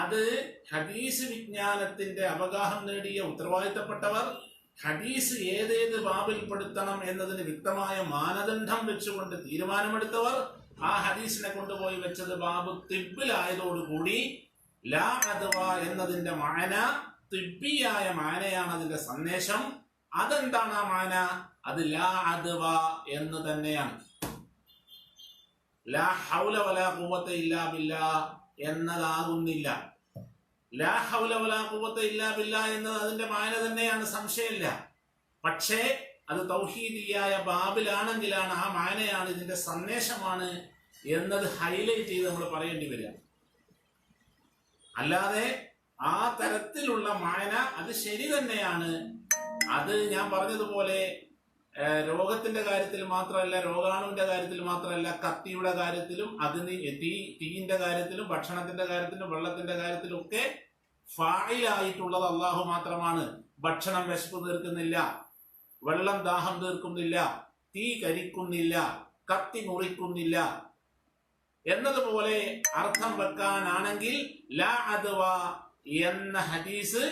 അത് ഹദീസ് വിജ്ഞാനത്തിന്റെ അവഗാഹം നേടിയ ഉത്തരവാദിത്തപ്പെട്ടവർ ഹദീസ് ഏതേത് ബാബിൽപ്പെടുത്തണം എന്നതിന് വ്യക്തമായ മാനദണ്ഡം വെച്ചുകൊണ്ട് തീരുമാനമെടുത്തവർ ആ ഹദീസിനെ കൊണ്ടുപോയി വെച്ചത് ബാബു തിബ്ബിലായതോടുകൂടി ലാ അദ്വ എന്നതിന്റെ മാന തിബ്ബിയായ മാനയാണ്, അതിന്റെ സന്ദേശം. അതെന്താണ് ആ മാന? അത് ലാ അദ്വ എന്ന് തന്നെയാണ്. ലാ ഹൗല വലാ ഖുവത ഇല്ലാ ബില്ലാഹ് എന്നതാകുന്നില്ല. ലാ ഹൗല വലാ ഖുവത ഇല്ലാ ബില്ലാഹ് എന്നത് അതിന്റെ മാന തന്നെയാണ്, സംശയമില്ല. പക്ഷേ അത് തൗഹീദിയായ ബാബിലാണെങ്കിലാണ് ആ മാനയാണ്, ഇതിന്റെ സന്ദേശമാണ് എന്നത് ഹൈലൈറ്റ് ചെയ്ത് നമ്മൾ പറയേണ്ടി വരിക. അല്ലാതെ ആ തരത്തിലുള്ള മായന അത് ശരി തന്നെയാണ്. അത് ഞാൻ പറഞ്ഞതുപോലെ രോഗത്തിന്റെ കാര്യത്തിൽ മാത്രമല്ല, രോഗാണുവിന്റെ കാര്യത്തിൽ മാത്രമല്ല, കത്തിയുടെ കാര്യത്തിലും, തീയിന്റെ കാര്യത്തിലും, ഭക്ഷണത്തിന്റെ കാര്യത്തിലും, വെള്ളത്തിന്റെ കാര്യത്തിലും ഒക്കെ ഫാഇലായിട്ടുള്ളത് അള്ളാഹു മാത്രമാണ്. ഭക്ഷണം വിശപ്പ് തീർക്കുന്നില്ല, വെള്ളം ദാഹം തീർക്കുന്നില്ല, തീ കരിക്കുന്നില്ല, കത്തി മുറിക്കുന്നില്ല എന്നതുപോലെ അർത്ഥം വെക്കാനാണെങ്കിൽ ലാ അദ്വ എന്ന ഹദീസ്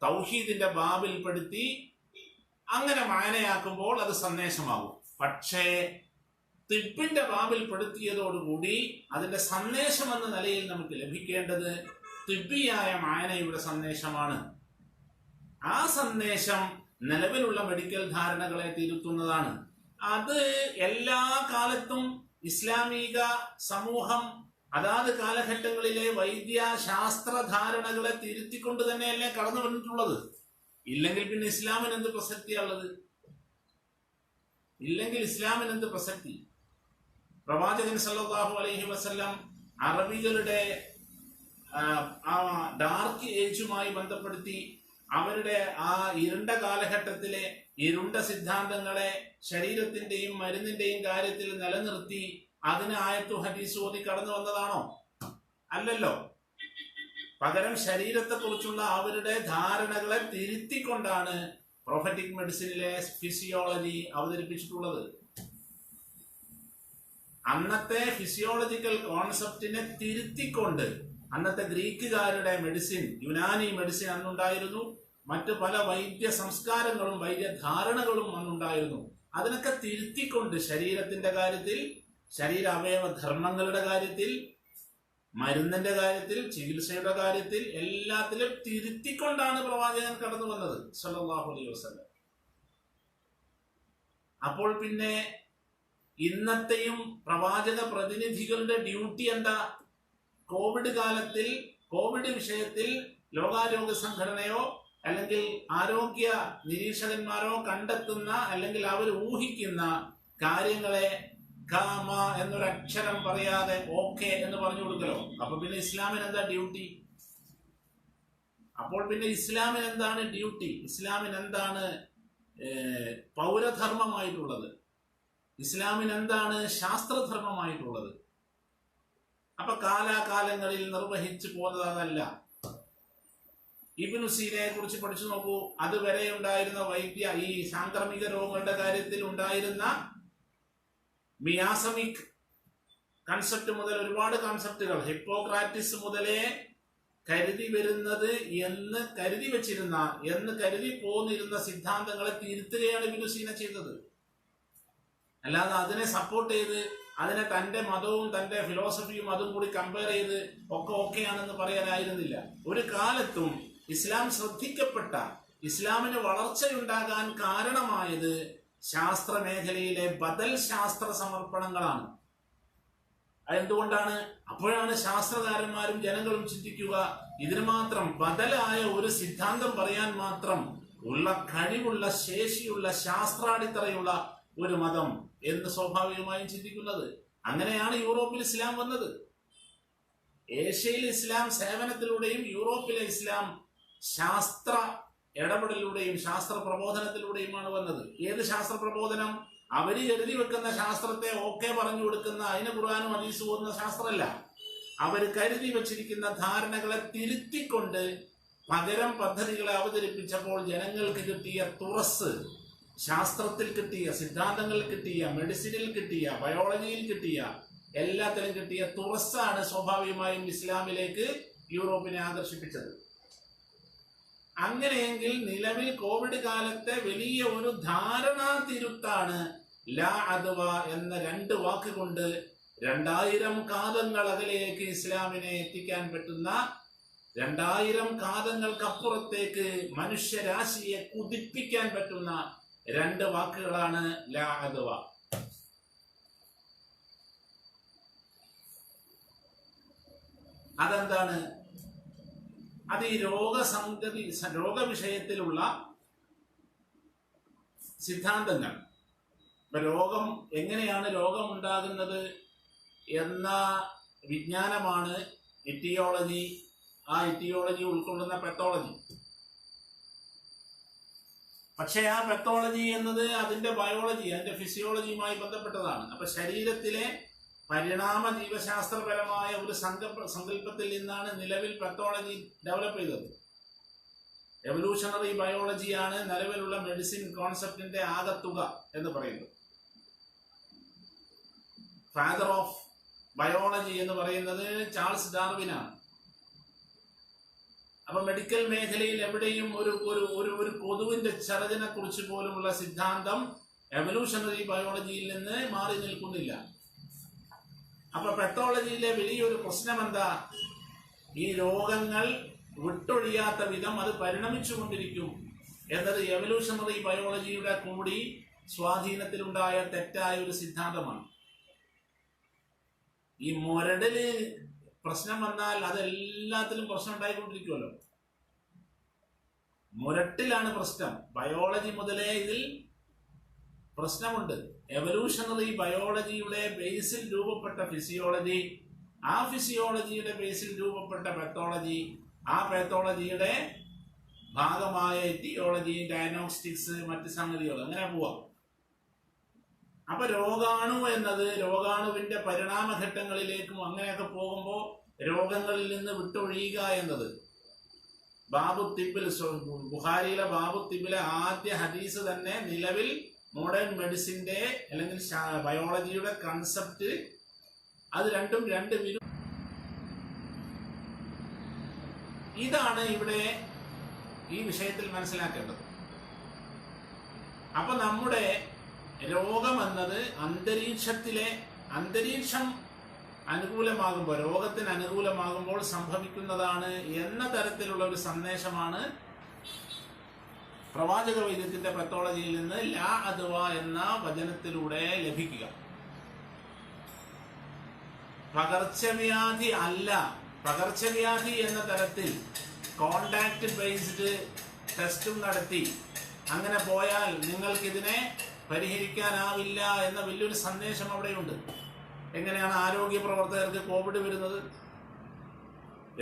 തൗഹീദിന്റെ ബാബിൽപ്പെടുത്തി അങ്ങനെ മായനയാക്കുമ്പോൾ അത് സന്ദേശമാകും. പക്ഷേ തിബ്ബിന്റെ ബാബിൽപ്പെടുത്തിയതോടുകൂടി അതിന്റെ സന്ദേശം എന്ന നിലയിൽ നമുക്ക് ലഭിക്കേണ്ടത് തിബ്ബിയായ മായനയുടെ സന്ദേശമാണ്. ആ സന്ദേശം നിലവിലുള്ള മെഡിക്കൽ ധാരണകളെ തിരുത്തുന്നതാണ്. അത് എല്ലാ കാലത്തും ഇസ്ലാമിക സമൂഹം അതാത് കാലഘട്ടങ്ങളിലെ വൈദ്യശാസ്ത്ര ധാരണകളെ തിരുത്തിക്കൊണ്ട് തന്നെയല്ലേ കടന്നു വന്നിട്ടുള്ളത്. ഇല്ലെങ്കിൽ പിന്നെ ഇസ്ലാമിന് എന്ത് പ്രസക്തിയുള്ളത്? ഇല്ലെങ്കിൽ ഇസ്ലാമിന് എന്ത് പ്രസക്തി? പ്രവാചകൻ സല്ലല്ലാഹു അലൈഹി വസല്ലം അറബികളുടെ ആ ഡാർക്ക് ഏജുമായി ബന്ധപ്പെടുത്തി അവരുടെ ആ ഇരുണ്ട കാലഘട്ടത്തിലെ ഇരുണ്ട സിദ്ധാന്തങ്ങളെ ശരീരത്തിന്റെയും മരുന്നിന്റെയും കാര്യത്തിൽ നിലനിർത്തി അതിന് ആയത്തു ഹദീസ് ഓതി കടന്നു വന്നതാണോ? അല്ലല്ലോ. പകരം ശരീരത്തെക്കുറിച്ചുള്ള അവരുടെ ധാരണകളെ തിരുത്തിക്കൊണ്ടാണ് പ്രൊഫറ്റിക് മെഡിസിനിലെ ഫിസിയോളജി അവതരിപ്പിച്ചിട്ടുള്ളത്. അന്നത്തെ ഫിസിയോളജിക്കൽ കോൺസെപ്റ്റിനെ തിരുത്തിക്കൊണ്ട് അന്നത്തെ ഗ്രീക്കുകാരുടെ മെഡിസിൻ, യുനാനി മെഡിസിൻ അന്നുണ്ടായിരുന്നു. മറ്റു പല വൈദ്യ സംസ്കാരങ്ങളും വൈദ്യധാരണകളും അന്നുണ്ടായിരുന്നു. അതിനൊക്കെ തിരുത്തിക്കൊണ്ട് ശരീരത്തിന്റെ കാര്യത്തിൽ, ശരീര അവയവ ധർമ്മങ്ങളുടെ കാര്യത്തിൽ, മരുന്നിന്റെ കാര്യത്തിൽ, ചികിത്സയുടെ കാര്യത്തിൽ എല്ലാത്തിലും തിരുത്തിക്കൊണ്ടാണ് പ്രവാചകൻ കടന്നു വന്നത് സല്ലല്ലാഹു അലൈഹി വസല്ലം. അപ്പോൾ പിന്നെ ഇന്നത്തെയും പ്രവാചക പ്രതിനിധികളുടെ ഡ്യൂട്ടി എന്താ? കോവിഡ് കാലത്തിൽ കോവിഡ് വിഷയത്തിൽ ലോകാരോഗ്യ സംഘടനയോ അല്ലെങ്കിൽ ആരോഗ്യ നിരീക്ഷകന്മാരോ കണ്ടെത്തുന്ന അല്ലെങ്കിൽ അവർ ഊഹിക്കുന്ന കാര്യങ്ങളെ കാമ എന്നൊരക്ഷരം പറയാതെ ഓക്കെ എന്ന് പറഞ്ഞു കൊടുക്കലോ. അപ്പൊ പിന്നെ ഇസ്ലാമിന് എന്താ ഡ്യൂട്ടി? അപ്പോൾ പിന്നെ ഇസ്ലാമിന് എന്താണ് ഡ്യൂട്ടി? ഇസ്ലാമിന് എന്താണ് പൗരധർമ്മമായിട്ടുള്ളത്? ഇസ്ലാമിന് എന്താണ് ശാസ്ത്രധർമ്മമായിട്ടുള്ളത്? അപ്പൊ കാലാകാലങ്ങളിൽ നിർവഹിച്ചു പോകുന്നത് അതല്ല. ഇബ്നു സീനയെ കുറിച്ച് പഠിച്ചു നോക്കൂ. അതുവരെ ഉണ്ടായിരുന്ന വൈദ്യ ഈ സാംക്രമിക രോഗങ്ങളുടെ കാര്യത്തിൽ ഉണ്ടായിരുന്ന മിയാസമിക് കൺസെപ്റ്റ് മുതൽ ഒരുപാട് കൺസെപ്റ്റുകൾ ഹിപ്പോക്രാറ്റിസ് മുതലേ കരുതി വരുന്നത് എന്ന് കരുതി വെച്ചിരുന്ന, എന്ന് കരുതി പോന്നിരുന്ന സിദ്ധാന്തങ്ങളെ തിരുത്തുകയാണ് ഇബ്നു സീന ചെയ്തത്. അല്ലാതെ അതിനെ സപ്പോർട്ട് ചെയ്ത് അതിനെ തന്റെ മതവും തന്റെ ഫിലോസഫിയും അതും കൂടി കമ്പയർ ചെയ്ത് ഒക്കെ ഓക്കെയാണെന്ന് പറയാനായിരുന്നില്ല. ഒരു കാലത്തും ഇസ്ലാം ശ്രദ്ധിക്കപ്പെട്ട, ഇസ്ലാമിന് വളർച്ചയുണ്ടാകാൻ കാരണമായത് ശാസ്ത്ര മേഖലയിലെ ബദൽ ശാസ്ത്ര സമർപ്പണങ്ങളാണ്. അതെന്തുകൊണ്ടാണ്? അപ്പോഴാണ് ശാസ്ത്രകാരന്മാരും ജനങ്ങളും ചിന്തിക്കുക, ഇതിന് മാത്രം ബദലായ ഒരു സിദ്ധാന്തം പറയാൻ മാത്രം ഉള്ള കഴിവുള്ള, ശേഷിയുള്ള, ശാസ്ത്രാടിത്തറയുള്ള ഒരു മതം എന്ന് സ്വാഭാവികമായും ചിന്തിക്കുന്നത്. അങ്ങനെയാണ് യൂറോപ്പിൽ ഇസ്ലാം വന്നത്. ഏഷ്യയിൽ ഇസ്ലാം സേവനത്തിലൂടെയും യൂറോപ്പിലെ ഇസ്ലാം ശാസ്ത്ര ഇടപെടലിലൂടെയും ശാസ്ത്ര പ്രബോധനത്തിലൂടെയുമാണ് വന്നത്. ഏത് ശാസ്ത്ര പ്രബോധനം? അവര് എഴുതി വെക്കുന്ന ശാസ്ത്രത്തെ ഓക്കെ പറഞ്ഞു കൊടുക്കുന്ന, അതിന് ഖുർആനും ഹദീസും പോകുന്ന ശാസ്ത്രമല്ല. അവർ കരുതി വച്ചിരിക്കുന്ന ധാരണകളെ തിരുത്തിക്കൊണ്ട് പകരം പദ്ധതികളെ അവതരിപ്പിച്ചപ്പോൾ ജനങ്ങൾക്ക് കിട്ടിയ തുറസ്, ശാസ്ത്രത്തിൽ കിട്ടിയ, സിദ്ധാന്തങ്ങളിൽ കിട്ടിയ, മെഡിസിനിൽ കിട്ടിയ, ബയോളജിയിൽ കിട്ടിയ, എല്ലാത്തിലും കിട്ടിയ തുറസ്സാണ് സ്വാഭാവികമായും ഇസ്ലാമിലേക്ക് യൂറോപ്പിനെ ആകർഷിപ്പിച്ചത്. അങ്ങനെയെങ്കിൽ നിലവിൽ കോവിഡ് കാലത്തെ വലിയ ഒരു ധാരണാ തിരുത്താണ് ലാ അദ്വ എന്ന 2 വാക്കുകൊണ്ട് 2000 കാതങ്ങൾ അകലേക്ക് ഇസ്ലാമിനെ എത്തിക്കാൻ പറ്റുന്ന, 2000 കാതങ്ങൾക്കപ്പുറത്തേക്ക് മനുഷ്യരാശിയെ കുതിപ്പിക്കാൻ പറ്റുന്ന 2 വാക്കുകളാണ് ലാ അദ്വ. അതെന്താണ്? അത് ഈ രോഗവിഷയത്തിലുള്ള സിദ്ധാന്തങ്ങൾ. ഇപ്പൊ രോഗം, എങ്ങനെയാണ് രോഗമുണ്ടാകുന്നത് എന്ന വിജ്ഞാനമാണ് എറ്റിയോളജി. ആ എറ്റിയോളജി ഉൾക്കൊള്ളുന്ന പെത്തോളജി. പക്ഷെ ആ പെത്തോളജി എന്നത് അതിന്റെ ബയോളജി, അതിന്റെ ഫിസിയോളജിയുമായി ബന്ധപ്പെട്ടതാണ്. അപ്പൊ ശരീരത്തിലെ പരിണാമ ജീവശാസ്ത്രപരമായ ഒരു സങ്കല്പത്തിൽ നിന്നാണ് നിലവിൽ പെത്തോളജി ഡെവലപ്പ് ചെയ്തത്. എവല്യൂഷണറി ബയോളജിയാണ് നിലവിലുള്ള മെഡിസിൻ കോൺസെപ്റ്റിന്റെ ആകത്തുക എന്ന് പറയുന്നത്. ഫാദർ ഓഫ് ബയോളജി എന്ന് പറയുന്നത് ചാൾസ് ഡാർവിനാണ്. അപ്പൊ മെഡിക്കൽ മേഖലയിൽ എവിടെയും ഒരു ഒരു കൊതുവിന്റെ ചരചനെ കുറിച്ച് പോലുമുള്ള സിദ്ധാന്തം എവല്യൂഷണറി ബയോളജിയിൽ നിന്ന് മാറി നിൽക്കുന്നില്ല. അപ്പൊ പെത്തോളജിയിലെ വലിയൊരു പ്രശ്നം എന്താ? ഈ രോഗങ്ങൾ വിട്ടൊഴിയാത്ത വിധം അത് പരിണമിച്ചുകൊണ്ടിരിക്കും എന്നത് എവല്യൂഷണറി ബയോളജിയുടെ കൂടി സ്വാധീനത്തിലുണ്ടായ തെറ്റായ ഒരു സിദ്ധാന്തമാണ്. ഈ മുരടില് പ്രശ്നം വന്നാൽ അതെല്ലാത്തിലും പ്രശ്നം ഉണ്ടായിക്കൊണ്ടിരിക്കുമല്ലോ. മുരട്ടിലാണ് പ്രശ്നം. ബയോളജി മുതലേ ഇതിൽ പ്രശ്നമുണ്ട്. എവല്യൂഷണറി ബയോളജിയുടെ ബേസിൽ രൂപപ്പെട്ട ഫിസിയോളജി, ആ ഫിസിയോളജിയുടെ ബേസിൽ രൂപപ്പെട്ട പെത്തോളജി, ആ പെത്തോളജിയുടെ ഭാഗമായ എറ്റിയോളജി, ഡയഗ്നോസ്റ്റിക്സ്, മറ്റ് സംഗതികൾ, അങ്ങനെ പോവാം. അപ്പൊ രോഗാണു എന്നത് രോഗാണുവിന്റെ പരിണാമഘട്ടങ്ങളിലേക്കും അങ്ങനെയൊക്കെ പോകുമ്പോൾ രോഗങ്ങളിൽ നിന്ന് വിട്ടൊഴിയുക എന്നത് ബാബു തിബിൽ, ബുഖാരിയിലെ ബാബു തിബിലെ ആദ്യ ഹദീസ് തന്നെ നിലവിൽ മോഡേൺ മെഡിസിന്റെ അല്ലെങ്കിൽ ബയോളജിയുടെ കൺസെപ്റ്റ് അത് രണ്ടും രണ്ട് ഇതാണ് ഇവിടെ ഈ വിഷയത്തിൽ മനസ്സിലാക്കേണ്ടത്. അപ്പൊ നമ്മുടെ രോഗം എന്നത് അന്തരീക്ഷം അനുകൂലമാകുമ്പോൾ, രോഗത്തിന് അനുകൂലമാകുമ്പോൾ സംഭവിക്കുന്നതാണ് എന്ന തരത്തിലുള്ള ഒരു സന്ദേശമാണ് പ്രവാചക വൈദ്യത്തിന്റെ പെത്തോളജിയിൽ നിന്ന് ലാ അദ്വ എന്ന വചനത്തിലൂടെ ലഭിക്കുക. പകർച്ചവ്യാധി അല്ല. പകർച്ചവ്യാധി എന്ന തരത്തിൽ കോണ്ടാക്ട് ബേസ്ഡ് ടെസ്റ്റും നടത്തി അങ്ങനെ പോയാൽ നിങ്ങൾക്കിതിനെ പരിഹരിക്കാനാവില്ല എന്ന വലിയൊരു സന്ദേശം അവിടെയുണ്ട്. എങ്ങനെയാണ് ആരോഗ്യ പ്രവർത്തകർക്ക് കോവിഡ് വരുന്നത്?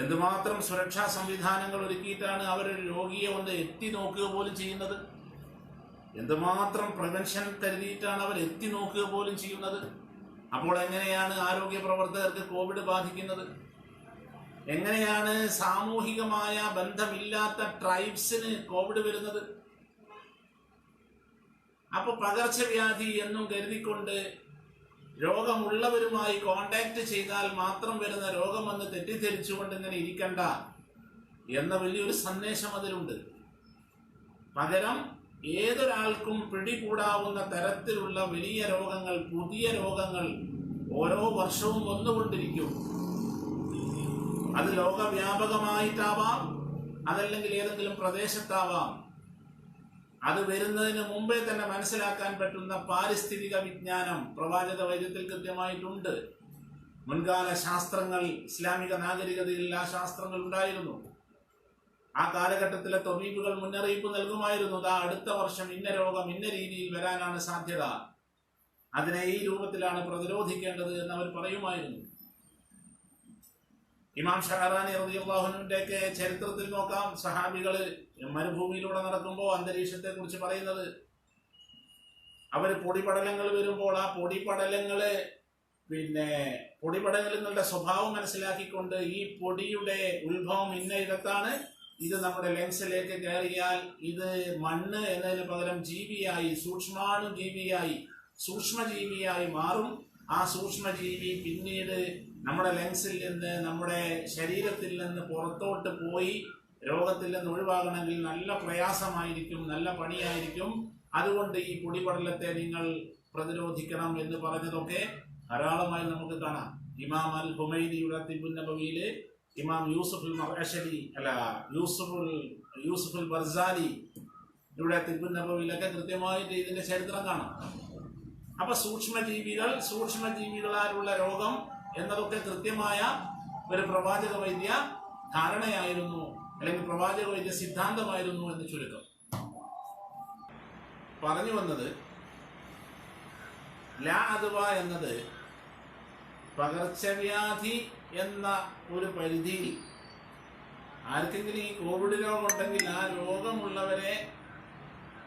എന്തുമാത്രം സുരക്ഷാ സംവിധാനങ്ങൾ ഒരുക്കിയിട്ടാണ് അവർ രോഗിയെ ഒന്ന് എത്തി നോക്കുക പോലും ചെയ്യുന്നത്. എന്തുമാത്രം പ്രിവെൻഷൻ കരുതിയിട്ടാണ് അവർ എത്തി നോക്കുക പോലും ചെയ്യുന്നത്. അപ്പോൾ എങ്ങനെയാണ് ആരോഗ്യ പ്രവർത്തകർക്ക് കോവിഡ് ബാധിക്കുന്നത്? എങ്ങനെയാണ് സാമൂഹികമായ ബന്ധമില്ലാത്ത ട്രൈബ്സിന് കോവിഡ് വരുന്നത്? അപ്പൊ പകർച്ചവ്യാധി എന്നും കരുതിക്കൊണ്ട് രോഗമുള്ളവരുമായി കോണ്ടാക്ട് ചെയ്താൽ മാത്രം വരുന്ന രോഗമെന്ന് തെറ്റിദ്ധരിച്ചുകൊണ്ട് ഇങ്ങനെ ഇരിക്കണ്ട എന്ന വലിയൊരു സന്ദേശം അതിലുണ്ട്. പകരം ഏതൊരാൾക്കും പിടികൂടാവുന്ന തരത്തിലുള്ള വലിയ രോഗങ്ങൾ, പുതിയ രോഗങ്ങൾ ഓരോ വർഷവും വന്നുകൊണ്ടിരിക്കും. അത് ലോകവ്യാപകമായിട്ടാവാം, അതല്ലെങ്കിൽ ഏതെങ്കിലും പ്രദേശത്താവാം. അത് വരുന്നതിന് മുമ്പേ തന്നെ മനസ്സിലാക്കാൻ പറ്റുന്ന പാരിസ്ഥിതിക വിജ്ഞാനം പ്രവാചക വൈദ്യത്തിൽ കൃത്യമായിട്ടുണ്ട്. മുൻകാല ശാസ്ത്രങ്ങൾ, ഇസ്ലാമിക നാഗരികതയിൽ ആ ശാസ്ത്രങ്ങൾ ഉണ്ടായിരുന്നു. ആ കാലഘട്ടത്തിലെ തൊബീബുകൾ മുന്നറിയിപ്പ് നൽകുമായിരുന്നു, അടുത്ത വർഷം ഇന്ന രോഗം ഇന്ന രീതിയിൽ വരാനാണ് സാധ്യത, അതിനെ ഈ രൂപത്തിലാണ് പ്രതിരോധിക്കേണ്ടത് എന്നവർ പറയുമായിരുന്നു. ഇമാം ഷഹറാനി റളിയല്ലാഹു അൻഹുവിന്റെയൊക്കെ ചരിത്രത്തിൽ നോക്കാം. സഹാബികള് മരുഭൂമിയിലൂടെ നടക്കുമ്പോൾ അന്തരീക്ഷത്തെ കുറിച്ച് പറയുന്നത്, അവര് പൊടിപടലങ്ങൾ വരുമ്പോൾ ആ പൊടിപടലങ്ങളുടെ സ്വഭാവം മനസ്സിലാക്കിക്കൊണ്ട് ഈ പൊടിയുടെ ഉത്ഭവം ഇന്ന ഇടത്താണ്, ഇത് നമ്മുടെ ലെൻസിലേക്ക് കയറിയാൽ ഇത് മണ്ണ് എന്നതിന് പകരം ജീവിയായി, സൂക്ഷ്മജീവിയായി മാറും. ആ സൂക്ഷ്മജീവി പിന്നീട് നമ്മുടെ ലെൻസിൽ നിന്ന്, നമ്മുടെ ശരീരത്തിൽ നിന്ന് പുറത്തോട്ട് പോയി രോഗത്തിൽ നിന്ന് ഒഴിവാകണമെങ്കിൽ നല്ല പ്രയാസമായിരിക്കും, നല്ല പണിയായിരിക്കും. അതുകൊണ്ട് ഈ പൊടിപടലത്തെ നിങ്ങൾ പ്രതിരോധിക്കണം എന്ന് പറഞ്ഞതൊക്കെ ധാരാളമായി നമുക്ക് കാണാം. ഇമാം അൽ ഹുമൈദിയുടെ തിബ്ബുൻ നബവിയില് ഇമാം യൂസുഫുൽ ബർസാലി ഇവിടെ തിബ്ബുൻ നബവിയിലൊക്കെ കൃത്യമായിട്ട് ഇതിന്റെ ചരിത്രം കാണാം. അപ്പൊ സൂക്ഷ്മജീവികളാലുള്ള രോഗം എന്നതൊക്കെ കൃത്യമായ ഒരു പ്രവാചക വൈദ്യ ധാരണയായിരുന്നു, അല്ലെങ്കിൽ പ്രവാചക വൈദ്യ സിദ്ധാന്തമായിരുന്നു എന്ന് ചുരുക്കം. പറഞ്ഞു വന്നത്, ലാ അദ്വ എന്നത് പകർച്ചവ്യാധി എന്ന ഒരു പരിധിയിൽ ആർക്കെങ്കിലും ഈ കോവിഡ് രോഗം ഉണ്ടെങ്കിൽ ആ രോഗമുള്ളവരെ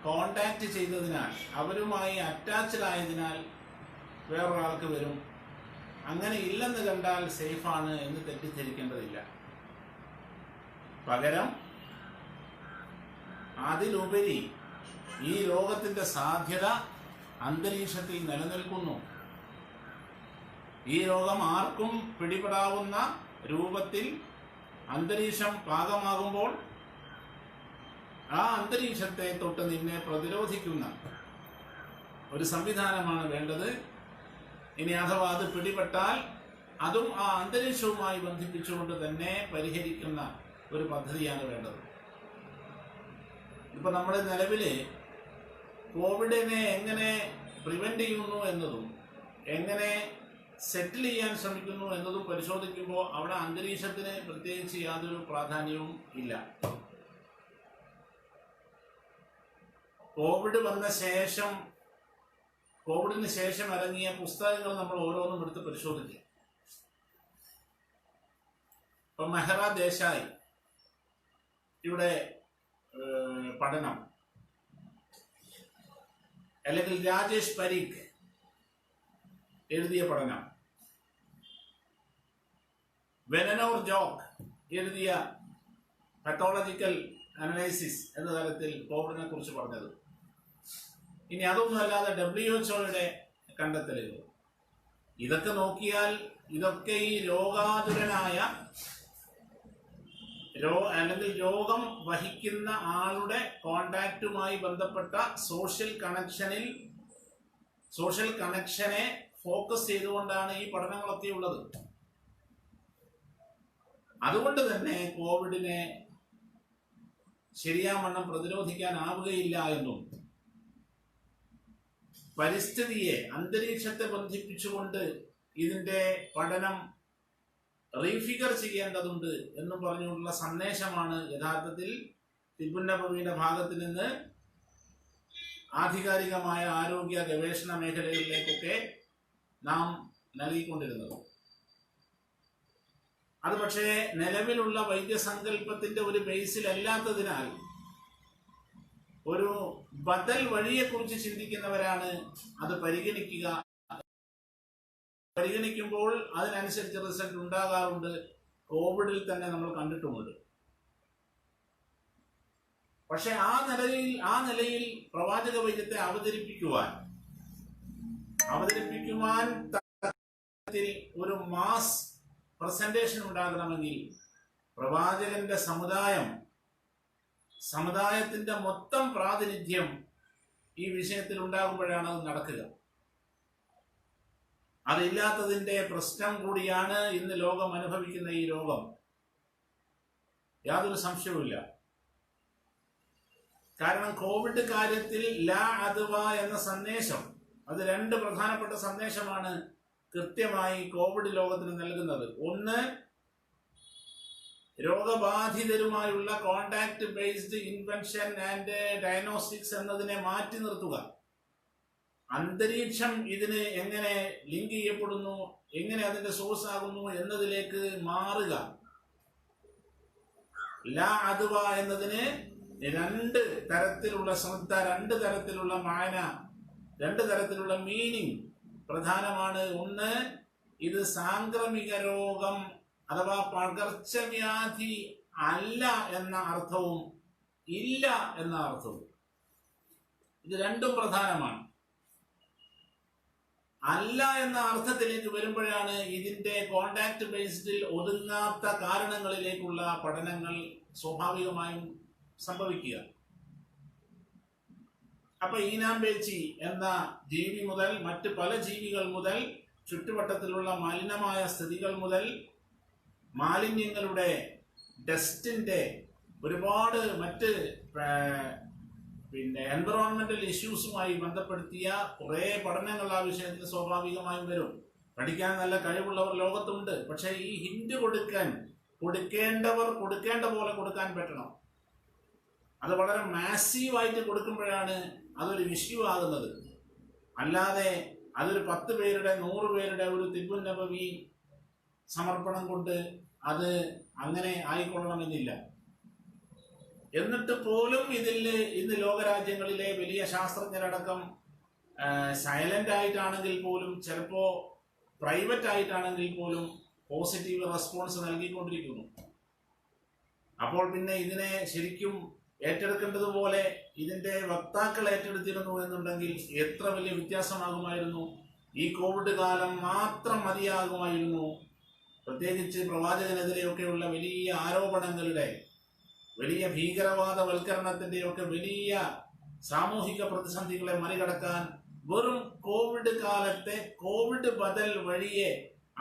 കോണ്ടാക്ട് ചെയ്തതിനാൽ, അവരുമായി അറ്റാച്ച്ഡ് ആയതിനാൽ വേറൊരാൾക്ക് വരും. അങ്ങനെ ഇല്ലെന്ന് കണ്ടാൽ സേഫാണ് എന്ന് തെറ്റിദ്ധരിക്കേണ്ടതില്ല. പകരം അതിലുപരി ഈ രോഗത്തിന്റെ സാധ്യത അന്തരീക്ഷത്തിൽ നിലനിൽക്കുന്നു. ഈ രോഗം ആർക്കും പിടിപെടാവുന്ന രൂപത്തിൽ അന്തരീക്ഷം പാകമാകുമ്പോൾ ആ അന്തരീക്ഷത്തെ തൊട്ട് നിന്നെ പ്രതിരോധിക്കുന്ന ഒരു സംവിധാനമാണ് വേണ്ടത്. ഇനി അഥവാ അത് പിടിപെട്ടാൽ അതും ആ അന്തരീക്ഷവുമായി ബന്ധിപ്പിച്ചുകൊണ്ട് തന്നെ പരിഹരിക്കുന്ന ഒരു പദ്ധതിയാണ് വേണ്ടത്. ഇപ്പൊ നമ്മുടെ നിലവില് കോവിഡിനെ എങ്ങനെ പ്രിവെന്റ് ചെയ്യുന്നു എന്നതും എങ്ങനെ സെറ്റിൽ ചെയ്യാൻ ശ്രമിക്കുന്നു എന്നതും പരിശോധിക്കുമ്പോൾ അവിടെ അന്തരീക്ഷത്തിന് പ്രത്യേകിച്ച് യാതൊരു പ്രാധാന്യവും ഇല്ല. കോവിഡിന് ശേഷം ഇറങ്ങിയ പുസ്തകങ്ങൾ നമ്മൾ ഓരോന്നും എടുത്ത് പരിശോധിക്കുക. ഇപ്പൊ മെഹ്റ ദേശായി ഇവിടെ പഠനം, അല്ലെങ്കിൽ രാജേഷ് പരീഖ് എഴുതിയ പഠനം, വെനനോർ ജോക്ക് എഴുതിയ പത്തോളജിക്കൽ അനലൈസിസ് എന്ന തരത്തിൽ കോവിഡിനെ കുറിച്ച് പറഞ്ഞത്. ഇനി അതൊന്നുമല്ലാതെ WHO കണ്ടെത്തലുകൾ, ഇതൊക്കെ നോക്കിയാൽ ഇതൊക്കെ ഈ രോഗാതുരനായ അല്ലെങ്കിൽ രോഗം വഹിക്കുന്ന ആളുടെ കോണ്ടാക്റ്റുമായി ബന്ധപ്പെട്ട സോഷ്യൽ കണക്ഷനെ ഫോക്കസ് ചെയ്തുകൊണ്ടാണ് ഈ പഠനങ്ങളൊക്കെ ഉള്ളത്. അതുകൊണ്ട് തന്നെ കോവിഡിനെ ശരിയാവണ്ണം പ്രതിരോധിക്കാനാവുകയില്ല എന്നും പരിസ്ഥിതിയെ, അന്തരീക്ഷത്തെ ബന്ധിപ്പിച്ചുകൊണ്ട് ഇതിന്റെ പഠനം റീഫിഗർ ചെയ്യേണ്ടതുണ്ട് എന്നും പറഞ്ഞുകൊണ്ടുള്ള സന്ദേശമാണ് യഥാർത്ഥത്തിൽ തിബുൻ നബവിയുടെ ഭാഗത്ത് നിന്ന് ആധികാരികമായ ആരോഗ്യ ഗവേഷണ മേഖലകളിലേക്കൊക്കെ നാം നൽകിക്കൊണ്ടിരുന്നത്. അത് പക്ഷേ നിലവിലുള്ള വൈദ്യസങ്കല്പത്തിന്റെ ഒരു ബേസിലല്ലാത്തതിനാൽ ഒരു ബദൽ വഴിയെക്കുറിച്ച് ചിന്തിക്കുന്നവരാണ് അത് പരിഗണിക്കുമ്പോൾ അതിനനുസരിച്ച് റിസൾട്ട് ഉണ്ടാകാറുണ്ട്. കോവിഡിൽ തന്നെ നമ്മൾ കണ്ടിട്ടുമുണ്ട്. പക്ഷെ ആ നിലയിൽ പ്രവാചക വൈദ്യത്തെ അവതരിപ്പിക്കുവാൻ ഒരു മാസ് പ്രസന്റേഷൻ ഉണ്ടാകണമെങ്കിൽ പ്രവാചകന്റെ സമുദായത്തിന്റെ മൊത്തം പ്രാതിനിധ്യം ഈ വിഷയത്തിൽ ഉണ്ടാകുമ്പോഴാണ് അത് നടക്കുക. അതില്ലാത്തതിന്റെ പ്രശ്നം കൂടിയാണ് ഇന്ന് ലോകം അനുഭവിക്കുന്ന ഈ രോഗം. യാതൊരു സംശയവുമില്ല. കാരണം കോവിഡ് കാര്യത്തിൽ ലാ അദ്വ എന്ന സന്ദേശം, അത് രണ്ട് പ്രധാനപ്പെട്ട സന്ദേശമാണ് കൃത്യമായി കോവിഡ് ലോകത്തിന് നൽകുന്നത്. ഒന്ന്, രോഗബാധിതരുമായുള്ള contact based invention and diagnostics എന്നതിനെ മാറ്റി നിർത്തുക. അന്തരീക്ഷം ഇതിന് എങ്ങനെ ലിങ്ക് ചെയ്യപ്പെടുന്നു, എങ്ങനെ അതിന്റെ സോഴ്സ് ആകുന്നു എന്നതിലേക്ക് മാറുക. ലാ അദ്വ എന്നതിന് രണ്ട് തരത്തിലുള്ള ശ്രദ്ധ, രണ്ട് തരത്തിലുള്ള മാന, രണ്ട് തരത്തിലുള്ള മീനിങ് പ്രധാനമാണ്. ഒന്ന്, ഇത് സാംക്രമിക രോഗം അഥവാ പകർച്ചവ്യാധി അല്ല എന്ന അർത്ഥവും ഇല്ല എന്ന അർത്ഥവും, ഇത് രണ്ടും പ്രധാനമാണ്. അല്ല എന്ന അർത്ഥത്തിലേക്ക് വരുമ്പോഴാണ് ഇതിന്റെ കോണ്ടാക്ട് ബേസ്ഡിൽ ഒതുങ്ങാത്ത കാരണങ്ങളിലേക്കുള്ള പഠനങ്ങൾ സ്വാഭാവികമായും സംഭവിക്കുക. അപ്പൊ ഈനാമ്പേച്ചി എന്ന ജീവി മുതൽ മറ്റ് പല ജീവികൾ മുതൽ ചുറ്റുവട്ടത്തിലുള്ള മലിനമായ സ്ഥിതികൾ മുതൽ മാലിന്യങ്ങളുടെ ഡസ്റ്റിന്റെ ഒരുപാട് മറ്റ് എൻവറോൺമെന്റൽ ഇഷ്യൂസുമായി ബന്ധപ്പെടുത്തിയ കുറെ പഠനങ്ങൾ ആ വിഷയത്തിൽ സ്വാഭാവികമായും വരും. പഠിക്കാൻ നല്ല കഴിവുള്ളവർ ലോകത്തുണ്ട്. പക്ഷെ ഈ ഹിന്റ് കൊടുക്കേണ്ടവർ കൊടുക്കേണ്ട പോലെ കൊടുക്കാൻ പറ്റണം. അത് വളരെ മാസീവായിട്ട് കൊടുക്കുമ്പോഴാണ് അതൊരു ഇഷ്യൂ ആകുന്നത്. അല്ലാതെ അതൊരു 10 പേരുടെ 100 പേരുടെ ഒരു തിബുൻ നബവി സമർപ്പണം കൊണ്ട് അത് അങ്ങനെ ആയിക്കൊള്ളണമെന്നില്ല. എന്നിട്ട് പോലും ഇന്ന് ലോകരാജ്യങ്ങളിലെ വലിയ ശാസ്ത്രജ്ഞരടക്കം സൈലന്റ് ആയിട്ടാണെങ്കിൽ പോലും, ചിലപ്പോ പ്രൈവറ്റ് ആയിട്ടാണെങ്കിൽ പോലും പോസിറ്റീവ് റെസ്പോൺസ് നൽകിക്കൊണ്ടിരിക്കുന്നു. അപ്പോൾ പിന്നെ ഇതിനെ ശരിക്കും ഏറ്റെടുക്കേണ്ടതുപോലെ ഇതിന്റെ വക്താക്കൾ ഏറ്റെടുത്തിരുന്നു എന്നുണ്ടെങ്കിൽ എത്ര വലിയ വ്യത്യാസമാകുമായിരുന്നു. ഈ കോവിഡ് കാലം മാത്രം മതിയാകുമായിരുന്നു. പ്രത്യേകിച്ച് പ്രവാചകനെതിരെയൊക്കെയുള്ള വലിയ ആരോപണങ്ങളുടെ, വലിയ ഭീകരവാദവൽക്കരണത്തിന്റെയൊക്കെ വലിയ സാമൂഹിക പ്രതിസന്ധികളെ മറികടക്കാൻ വെറും കോവിഡ് കാലത്തെ കോവിഡ് ബദൽ വഴിയെ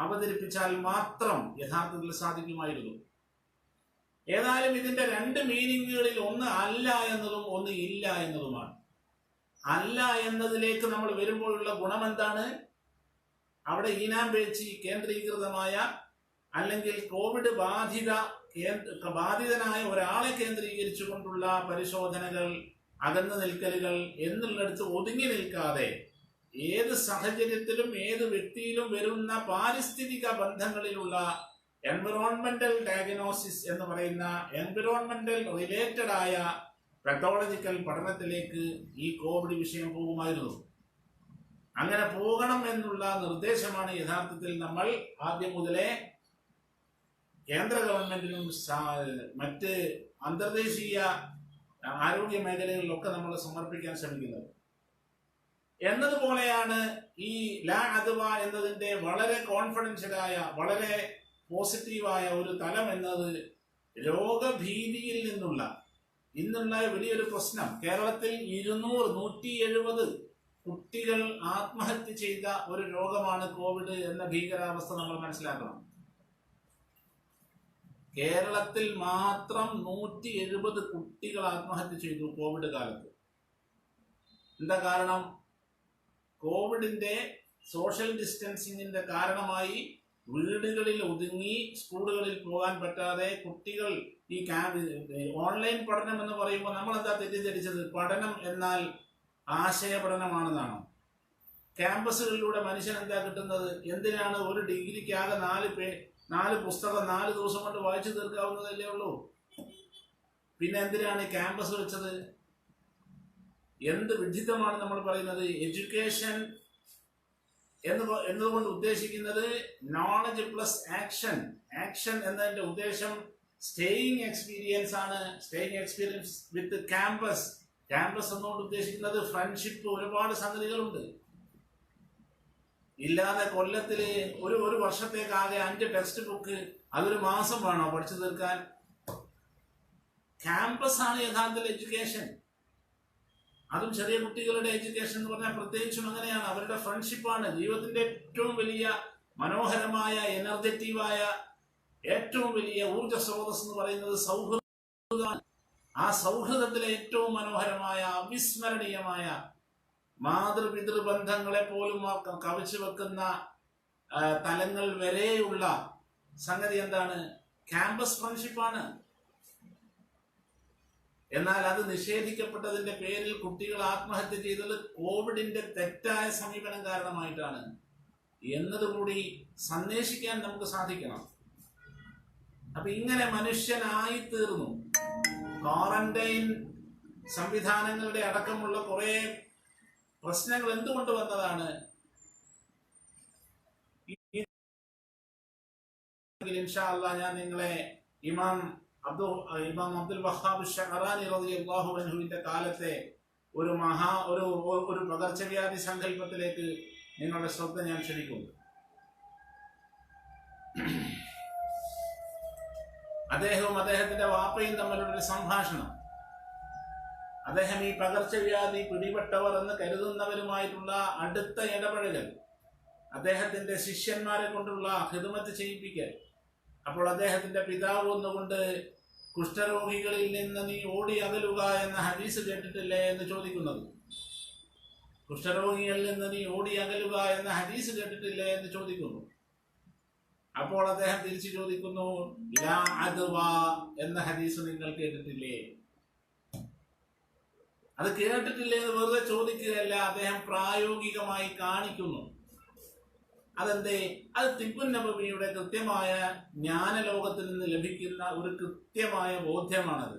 അവതരിപ്പിച്ചാൽ മാത്രം യഥാർത്ഥത്തിൽ സാധിക്കുമായിരുന്നു. ഏതായാലും ഇതിന്റെ രണ്ട് മീനിങ്ങുകളിൽ ഒന്ന് അല്ല എന്നതും ഒന്ന് ഇല്ല എന്നതുമാണ്. അല്ല എന്നതിലേക്ക് നമ്മൾ വരുമ്പോഴുള്ള ഗുണം എന്താണ്? അവിടെ ഈനാമ്പേച്ചി കേന്ദ്രീകൃതമായ അല്ലെങ്കിൽ കോവിഡ് ബാധിതനായ ഒരാളെ കേന്ദ്രീകരിച്ചുകൊണ്ടുള്ള പരിശോധനകൾ, അകന്നു നിൽക്കലുകൾ എന്നുള്ളിടത്ത് ഒതുങ്ങി നിൽക്കാതെ ഏത് സാഹചര്യത്തിലും ഏത് വ്യക്തിയിലും വരുന്ന പാരിസ്ഥിതിക ബന്ധങ്ങളിലുള്ള എൻവിറോൺമെന്റൽ ഡയഗ്നോസിസ് എന്ന് പറയുന്ന എൻവിറോൺമെന്റൽ റിലേറ്റഡ് ആയ പെത്തോളജിക്കൽ പഠനത്തിലേക്ക് ഈ കോവിഡ് വിഷയം പോകുമായിരുന്നു. അങ്ങനെ പോകണം എന്നുള്ള നിർദ്ദേശമാണ് യഥാർത്ഥത്തിൽ നമ്മൾ ആദ്യം മുതലേ കേന്ദ്ര ഗവൺമെന്റിനും മറ്റ് അന്തർദേശീയ ആരോഗ്യ മേഖലകളിലൊക്കെ നമ്മൾ സമർപ്പിക്കാൻ ശ്രമിക്കുന്നത്. എന്നതുപോലെയാണ് ഈ ലാ അദ്വ എന്നതിന്റെ വളരെ കോൺഫിഡൻഷ്യലായ, വളരെ പോസിറ്റീവായ ഒരു തലം എന്നത് രോഗഭീതിയിൽ നിന്നുള്ള ഇന്നുള്ള വലിയൊരു പ്രശ്നം. കേരളത്തിൽ 170 കുട്ടികൾ ആത്മഹത്യ ചെയ്ത ഒരു രോഗമാണ് കോവിഡ് എന്ന ഭീകരാവസ്ഥ നമ്മൾ മനസ്സിലാക്കണം. കേരളത്തിൽ മാത്രം 170 കുട്ടികൾ ആത്മഹത്യ ചെയ്തു കോവിഡ് കാലത്ത്. എന്താ കാരണം? കോവിഡിന്റെ സോഷ്യൽ ഡിസ്റ്റൻസിങ്ങിന്റെ കാരണമായി വീടുകളിൽ ഒതുങ്ങി സ്കൂളുകളിൽ പോകാൻ പറ്റാതെ കുട്ടികൾ ഈ ഓൺലൈൻ പഠനം എന്ന് പറയുമ്പോൾ നമ്മൾ എന്താ തെറ്റിദ്ധരിച്ചത്? പഠനം എന്നാൽ ആശയ പഠനമാണെന്നാണ്. ക്യാമ്പസുകളിലൂടെ മനുഷ്യൻ എന്താ കിട്ടുന്നത്? എന്തിനാണ് ഒരു ഡിഗ്രിക്കാകെ 4 പുസ്തകം 4 ദിവസം കൊണ്ട് വായിച്ചു തീർക്കാവുന്നതല്ലേ ഉള്ളൂ. പിന്നെ എന്തിനാണ് ക്യാമ്പസ് വെച്ചത്? എന്ത് വിഡിത്തമാണ് നമ്മൾ പറയുന്നത്? എഡ്യൂക്കേഷൻ എന്നതുകൊണ്ട് ഉദ്ദേശിക്കുന്നത് നോളജ് പ്ലസ് ആക്ഷൻ. ആക്ഷൻ എന്നതിന്റെ ഉദ്ദേശം സ്റ്റേയിങ് എക്സ്പീരിയൻസ് ആണ്. സ്റ്റേയിങ് എക്സ്പീരിയൻസ് വിത്ത് ക്യാമ്പസ്. ക്യാമ്പസ് എന്നുകൊണ്ട് ഉദ്ദേശിക്കുന്നത് ഫ്രണ്ട്ഷിപ്പ്, ഒരുപാട് സംഗതികളുണ്ട്. ഇല്ലാതെ കൊല്ലത്തില് ഒരു വർഷത്തേക്കാകെ 5 ടെക്സ്റ്റ് ബുക്ക്, അതൊരു മാസം വേണോ പഠിച്ചു തീർക്കാൻ? ക്യാമ്പസ് ആണ് യഥാർത്ഥത്തിൽ എഡ്യൂക്കേഷൻ. അതും ചെറിയ കുട്ടികളുടെ എഡ്യൂക്കേഷൻ എന്ന് പറഞ്ഞാൽ പ്രത്യേകിച്ചും അങ്ങനെയാണ്. അവരുടെ ഫ്രണ്ട്ഷിപ്പാണ് ജീവിതത്തിന്റെ ഏറ്റവും വലിയ മനോഹരമായ, എനർജറ്റീവായ, ഏറ്റവും വലിയ ഊർജ സ്രോതസ് എന്ന് പറയുന്നത് സൗഹൃദമാണ്. ആ സൗഹൃദത്തിലെ ഏറ്റവും മനോഹരമായ, അവിസ്മരണീയമായ മാതൃപിതൃബന്ധങ്ങളെ പോലും കവച്ചു വെക്കുന്ന തലങ്ങൾ വരെയുള്ള സംഗതി എന്താണ്? ക്യാമ്പസ് ഫ്രണ്ട്ഷിപ്പാണ്. എന്നാൽ അത് നിഷേധിക്കപ്പെട്ടതിന്റെ പേരിൽ കുട്ടികൾ ആത്മഹത്യ ചെയ്തത് കോവിഡിന്റെ തെറ്റായ സമീപനം കാരണമായിട്ടാണ് എന്നതുകൂടി സന്ദേശിക്കാൻ നമുക്ക് സാധിക്കണം. അപ്പൊ ഇങ്ങനെ മനുഷ്യനായി തീർന്നു. ക്വാറന്റൈൻ സംവിധാനങ്ങളുടെ അടക്കമുള്ള കുറെ പ്രശ്നങ്ങൾ എന്തുകൊണ്ട് വന്നതാണ്? ഇൻഷാ അല്ലാഹ് ഞാൻ നിങ്ങളെ ഇമാം അബ്ദുൽ വഹാബ് ഷഅറാനി റളിയല്ലാഹു അൻഹുവിന്റെ കാലത്തെ ഒരു പകർച്ചവ്യാധി സങ്കല്പത്തിലേക്ക് നിങ്ങളുടെ ശ്രദ്ധ ഞാൻ ക്ഷണിക്കുന്നു. അദ്ദേഹവും അദ്ദേഹത്തിന്റെ വാപ്പയും തമ്മിലുള്ള ഒരു സംഭാഷണം. അദ്ദേഹം ഈ പകർച്ചവ്യാധി പിടിപെട്ടവർ എന്ന് കരുതുന്നവരുമായിട്ടുള്ള അടുത്ത ഇടപഴകൽ, അദ്ദേഹത്തിന്റെ ശിഷ്യന്മാരെ കൊണ്ടുള്ള ഖിദ്മത്ത് ചെയ്യിപ്പിക്കൽ. അപ്പോൾ അദ്ദേഹത്തിന്റെ പിതാവ് ഒന്നുകൊണ്ട് കുഷ്ഠരോഗികളിൽ നിന്ന് നീ ഓടി അകലുക എന്ന ഹദീസ് കേട്ടിട്ടില്ലേ എന്ന് ചോദിക്കുന്നത്. കുഷ്ഠരോഗികളിൽ നിന്ന് നീ ഓടി അകലുക എന്ന ഹദീസ് കേട്ടിട്ടില്ലേ എന്ന് ചോദിക്കുന്നു. അപ്പോൾ അദ്ദേഹം തിരിച്ചു ചോദിക്കുന്നു, ലാ അദ്വ എന്ന ഹദീസ് നിങ്ങൾ കേട്ടിട്ടില്ലേ? അത് കേട്ടിട്ടില്ലേ എന്ന് വെറുതെ ചോദിക്കുകയല്ല, അദ്ദേഹം പ്രായോഗികമായി കാണിക്കുന്നു. അതെന്തേ? അത് തിബ്ബുൻ നബവിയുടെ കൃത്യമായ ജ്ഞാനലോകത്തിൽ നിന്ന് ലഭിക്കുന്ന ഒരു കൃത്യമായ ബോധ്യമാണത്.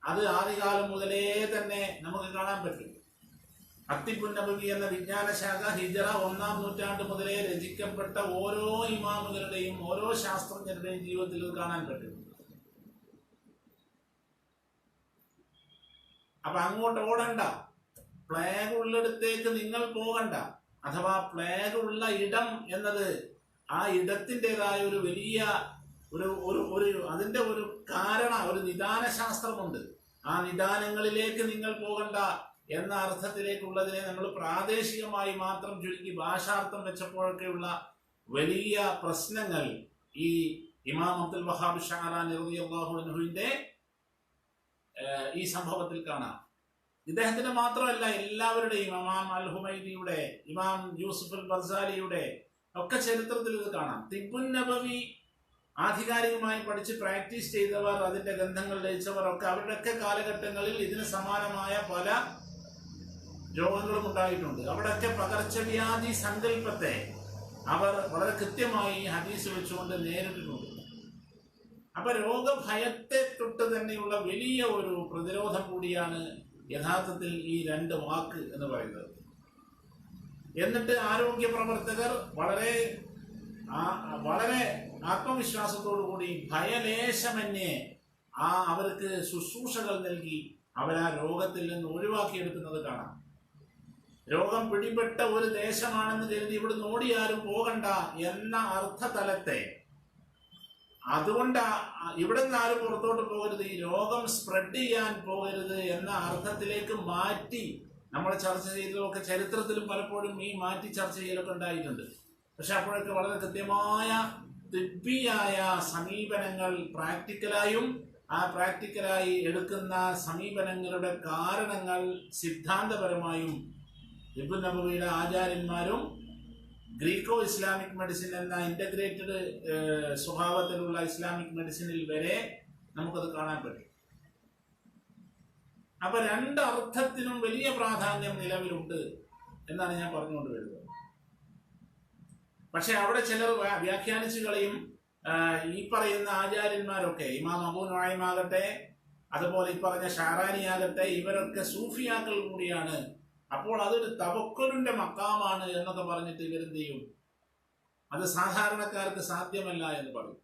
അത് ആദ്യകാലം മുതലേ തന്നെ നമുക്ക് കാണാൻ പറ്റും. തിബ്ബുൻ നബവി എന്ന വിജ്ഞാനശാഖ ഹിജ്റ 1-ാം നൂറ്റാണ്ട് മുതലേ രചിക്കപ്പെട്ട ഓരോ ഇമാമുകളുടെയും ഓരോ ശാസ്ത്രജ്ഞരുടെയും ജീവിതത്തിൽ ഇത് കാണാൻ പറ്റും. അപ്പൊ അങ്ങോട്ട് ഓടണ്ട, പ്ലേഗ് ഉള്ളിടത്തേക്ക് നിങ്ങൾ പോകണ്ട. അഥവാ പ്ലേഗ് ഉള്ള ഇടം എന്നത് ആ ഇടത്തിൻ്റെതായ ഒരു വലിയ അതിന്റെ ഒരു ഒരു നിദാന ശാസ്ത്രമുണ്ട്. ആ നിദാനങ്ങളിലേക്ക് നിങ്ങൾ പോകണ്ട എന്ന അർത്ഥത്തിലേക്കുള്ളതിനെ നമ്മൾ പ്രാദേശികമായി മാത്രം ചുരുക്കി ഭാഷാർത്ഥം വെച്ചപ്പോഴൊക്കെയുള്ള വലിയ പ്രശ്നങ്ങൾ ഈ ഇമാം അബ്ദുൽ വഹാബ് ഷഅറാനി റളിയല്ലാഹു അൻഹുവിന്റെ ഈ സംഭവത്തിൽ കാണാം. ഇദ്ദേഹത്തിന്റെ മാത്രമല്ല, എല്ലാവരുടെയും, ഇമാം അൽ ഹുമൈദിയുടെ, ഇമാം യൂസുഫ് അൽ ബർസാലിയുടെ ഒക്കെ ചരിത്രത്തിൽ ഇത് കാണാം. തിബ്ബുൻ നബവി ആധികാരികമായി പഠിച്ച് പ്രാക്ടീസ് ചെയ്തവർ, അതിന്റെ ഗ്രന്ഥങ്ങൾ രചിച്ചവർ ഒക്കെ അവരുടെയൊക്കെ കാലഘട്ടങ്ങളിൽ ഇതിന് സമാനമായ പല രോഗങ്ങളും ഉണ്ടായിട്ടുണ്ട്. അവിടെയൊക്കെ പകർച്ചവ്യാധി സങ്കല്പത്തെ അവർ വളരെ കൃത്യമായി ഹദീസ് വെച്ചുകൊണ്ട് നേരിട്ടിട്ടുണ്ട്. അപ്പൊ രോഗഭയത്തെ തൊട്ട് തന്നെയുള്ള വലിയ ഒരു പ്രതിരോധം കൂടിയാണ് യഥാർത്ഥത്തിൽ ഈ രണ്ട് വാക്ക് എന്ന് പറയുന്നത്. എന്നിട്ട് ആരോഗ്യ പ്രവർത്തകർ വളരെ ആത്മവിശ്വാസത്തോടു കൂടി ഭയലേശമന്യേ അവർക്ക് ശുശ്രൂഷകൾ നൽകി അവരാ രോഗത്തിൽ നിന്ന് ഒഴിവാക്കിയെടുക്കുന്നത് കാണാം. രോഗം പിടിപെട്ട ഒരു ദേശമാണെന്ന് കരുതി ഇവിടുന്ന് ഓടിയാരും പോകണ്ട എന്ന അർത്ഥതലത്തെ, അതുകൊണ്ട് ഇവിടെ നിന്ന് ആരും പുറത്തോട്ട് പോകരുത്, ഈ രോഗം സ്പ്രെഡ് ചെയ്യാൻ പോകരുത് എന്ന അർത്ഥത്തിലേക്ക് മാറ്റി നമ്മൾ ചർച്ച ചെയ്തതൊക്കെ ചരിത്രത്തിലും പലപ്പോഴും ഈ മാറ്റി ചർച്ച ചെയ്യലൊക്കെ ഉണ്ടായിട്ടുണ്ട്. പക്ഷെ അപ്പോഴൊക്കെ വളരെ കൃത്യമായ തിബ്ബിയായ സമീപനങ്ങൾ പ്രാക്ടിക്കലായും പ്രാക്ടിക്കലായി എടുക്കുന്ന സമീപനങ്ങളുടെ കാരണങ്ങൾ സിദ്ധാന്തപരമായും ഇബ്നു നബവിയുടെ ആചാര്യന്മാരും ഗ്രീക്കോ ഇസ്ലാമിക് മെഡിസിൻ എന്ന ഇന്റഗ്രേറ്റഡ് സ്വഭാവത്തിലുള്ള ഇസ്ലാമിക് മെഡിസിനിൽ വരെ നമുക്കത് കാണാൻ പറ്റും. അപ്പൊ രണ്ടർത്ഥത്തിനും വലിയ പ്രാധാന്യം നിലവിലുണ്ട് എന്നാണ് ഞാൻ പറഞ്ഞുകൊണ്ട് വരുന്നത്. പക്ഷെ അവിടെ ചിലർ വ്യാഖ്യാനിച്ചു കളയും. ഈ പറയുന്ന ആചാര്യന്മാരൊക്കെ, ഇമാം അബൂ നുഐം ആകട്ടെ, അതുപോലെ ഈ പറഞ്ഞ ഷാറാനി ആകട്ടെ, ഇവരൊക്കെ സൂഫിയാക്കൾ കൂടിയാണ്. അപ്പോൾ അതൊരു തവക്കുലിന്റെ മക്കാമാണ് എന്നൊക്കെ പറഞ്ഞിട്ട് ഇവരെന്ത് ചെയ്യും? അത് സാധാരണക്കാർക്ക് സാധ്യമല്ല എന്ന് പറയും.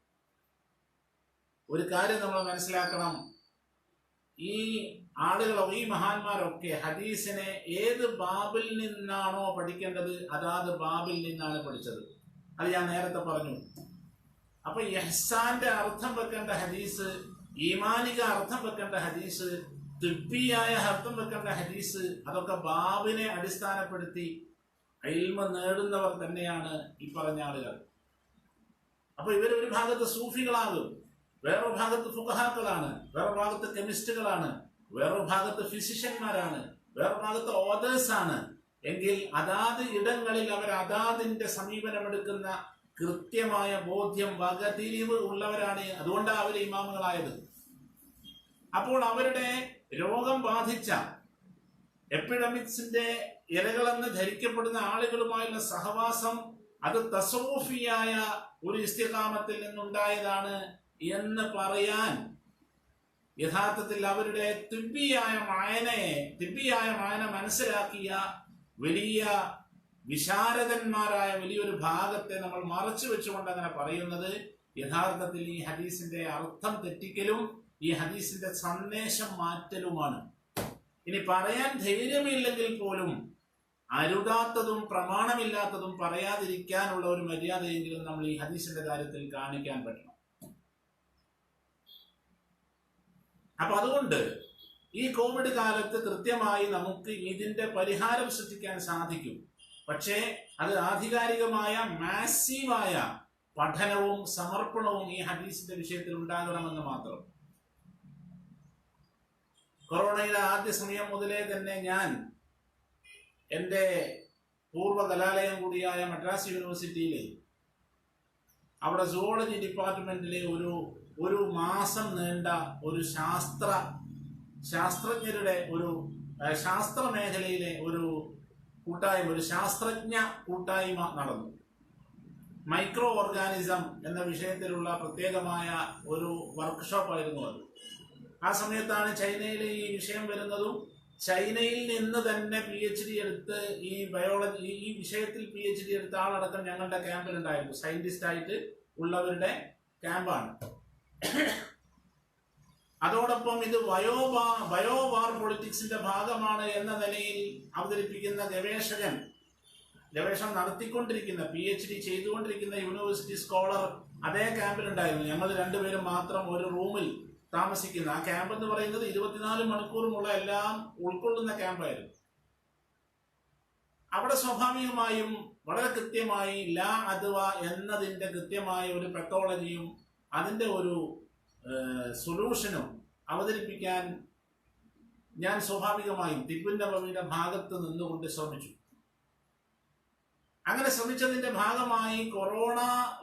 ഒരു കാര്യം നമ്മൾ മനസ്സിലാക്കണം, ഈ ആളുകളോ ഈ മഹാന്മാരൊക്കെ ഹദീസിനെ ഏത് ബാബിൽ നിന്നാണോ പഠിക്കേണ്ടത് അതാത് ബാബിൽ നിന്നാണ് പഠിച്ചത്. അത് ഞാൻ നേരത്തെ പറഞ്ഞു. അപ്പൊ ഇഹ്സാന്റെ അർത്ഥം വെക്കേണ്ട ഹദീസ്, ഈമാനിക അർത്ഥം വെക്കേണ്ട ഹദീസ്, തിബ്ബിയായ അർത്ഥം വെക്കേണ്ട ഹദീസ്, അതൊക്കെ ബാബിനെ അടിസ്ഥാനപ്പെടുത്തി ഇൽമ നേടുന്നവർ തന്നെയാണ് ഈ പറഞ്ഞ ആളുകൾ. അപ്പൊ ഇവർ ഒരു ഭാഗത്ത് സൂഫികളാകും, വേറൊരു ഭാഗത്ത് ഫുഖഹാക്കളാണ്, വേറൊരു ഭാഗത്ത് കെമിസ്റ്റുകളാണ്, വേറൊരു ഭാഗത്ത് ഫിസിഷ്യന്മാരാണ്, വേറൊരു ഭാഗത്ത് ഓതേഴ്സ് ആണ്. എങ്കിൽ അതാത് ഇടങ്ങളിൽ അവർ അതാതിന്റെ സമീപനമെടുക്കുന്ന കൃത്യമായ ബോധ്യം, വകതിരിവ് ഉള്ളവരാണ്. അതുകൊണ്ടാണ് അവർ ഇമാമുകളായത്. അപ്പോൾ അവരുടെ രോഗം ബാധിച്ച എപ്പിഡമിക്സിന്റെ ഇരകളെന്ന് ധരിക്കപ്പെടുന്ന ആളുകളുമായുള്ള സഹവാസം അത് തസവൂഫിയായ ഒരു ഇസ്തിഖാമത്തിൽ നിന്നുണ്ടായതാണ് എന്ന് പറയാൻ യഥാർത്ഥത്തിൽ അവരുടെ തിബ്ബിയായ മായന മനസ്സിലാക്കിയ വലിയ വിശാരദന്മാരായ വലിയൊരു ഭാഗത്തെ നമ്മൾ മറച്ചു വെച്ചുകൊണ്ട് അങ്ങനെ പറയുന്നത് യഥാർത്ഥത്തിൽ ഈ ഹദീസിന്റെ അർത്ഥം തെറ്റിക്കലും ഈ ഹദീസിന്റെ സന്ദേശം മാറ്റലുമാണ്. ഇനി പറയാൻ ധൈര്യമില്ലെങ്കിൽ പോലും അരുതാത്തതും പ്രമാണമില്ലാത്തതും പറയാതിരിക്കാനുള്ള ഒരു മര്യാദയെങ്കിലും നമ്മൾ ഈ ഹദീസിന്റെ കാര്യത്തിൽ കാണിക്കാൻ പറ്റണം. അപ്പൊ അതുകൊണ്ട് ഈ കോവിഡ് കാലത്ത് കൃത്യമായി നമുക്ക് ഇതിന്റെ പരിഹാരം സൃഷ്ടിക്കാൻ സാധിക്കും. പക്ഷേ അത് ആധികാരികമായ മാസീവായ പഠനവും സമർപ്പണവും ഈ ഹദീസിന്റെ വിഷയത്തിൽ ഉണ്ടാകണമെന്ന് മാത്രം. കൊറോണയുടെ ആദ്യ സമയം മുതലേ തന്നെ ഞാൻ എൻ്റെ പൂർവ്വ കലാലയം കൂടിയായ മദ്രാസ് യൂണിവേഴ്സിറ്റിയിലെ അവിടെ സുവോളജി ഡിപ്പാർട്ട്മെന്റിലെ ഒരു മാസം നീണ്ട ഒരു ശാസ്ത്രജ്ഞരുടെ ഒരു ശാസ്ത്ര മേഖലയിലെ ഒരു കൂട്ടായ്മ, ഒരു ശാസ്ത്രജ്ഞ കൂട്ടായ്മ നടന്നു. മൈക്രോ ഓർഗാനിസം എന്ന വിഷയത്തിലുള്ള പ്രത്യേകമായ ഒരു വർക്ക്ഷോപ്പായിരുന്നു അത്. ആ സമയത്താണ് ചൈനയിൽ ഈ വിഷയം വരുന്നതും ചൈനയിൽ നിന്ന് തന്നെ PhD എടുത്ത് ഈ ബയോളജി ഈ വിഷയത്തിൽ PhD എടുത്ത ആളടക്കം ഞങ്ങളുടെ ക്യാമ്പിലുണ്ടായിരുന്നു. സയന്റിസ്റ്റ് ആയിട്ട് ഉള്ളവരുടെ ക്യാമ്പാണ്. അതോടൊപ്പം ഇത് ബയോവാർ പൊളിറ്റിക്സിന്റെ ഭാഗമാണ് എന്ന നിലയിൽ അവതരിപ്പിക്കുന്ന ഗവേഷണം നടത്തിക്കൊണ്ടിരിക്കുന്ന PhD ചെയ്തുകൊണ്ടിരിക്കുന്ന യൂണിവേഴ്സിറ്റി സ്കോളർ അതേ ക്യാമ്പിലുണ്ടായിരുന്നു. ഞങ്ങൾ രണ്ടുപേരും മാത്രം ഒരു റൂമിൽ താമസിക്കുന്ന ആ ക്യാമ്പ് എന്ന് പറയുന്നത് 24 മണിക്കൂറുമുള്ള എല്ലാം ഉൾക്കൊള്ളുന്ന ക്യാമ്പായിരുന്നു. അവിടെ സ്വാഭാവികമായും വളരെ കൃത്യമായി ലാ അദ്വ എന്നതിന്റെ കൃത്യമായ ഒരു പെത്തോളജിയും അതിന്റെ ഒരു സൊല്യൂഷനും അവതരിപ്പിക്കാൻ ഞാൻ സ്വാഭാവികമായും തിബ്ബിൻ നബവിയുടെ ഭാഗത്ത് നിന്നുകൊണ്ട് ശ്രമിച്ചു. അങ്ങനെ ശ്രമിച്ചതിന്റെ ഭാഗമായി കൊറോണ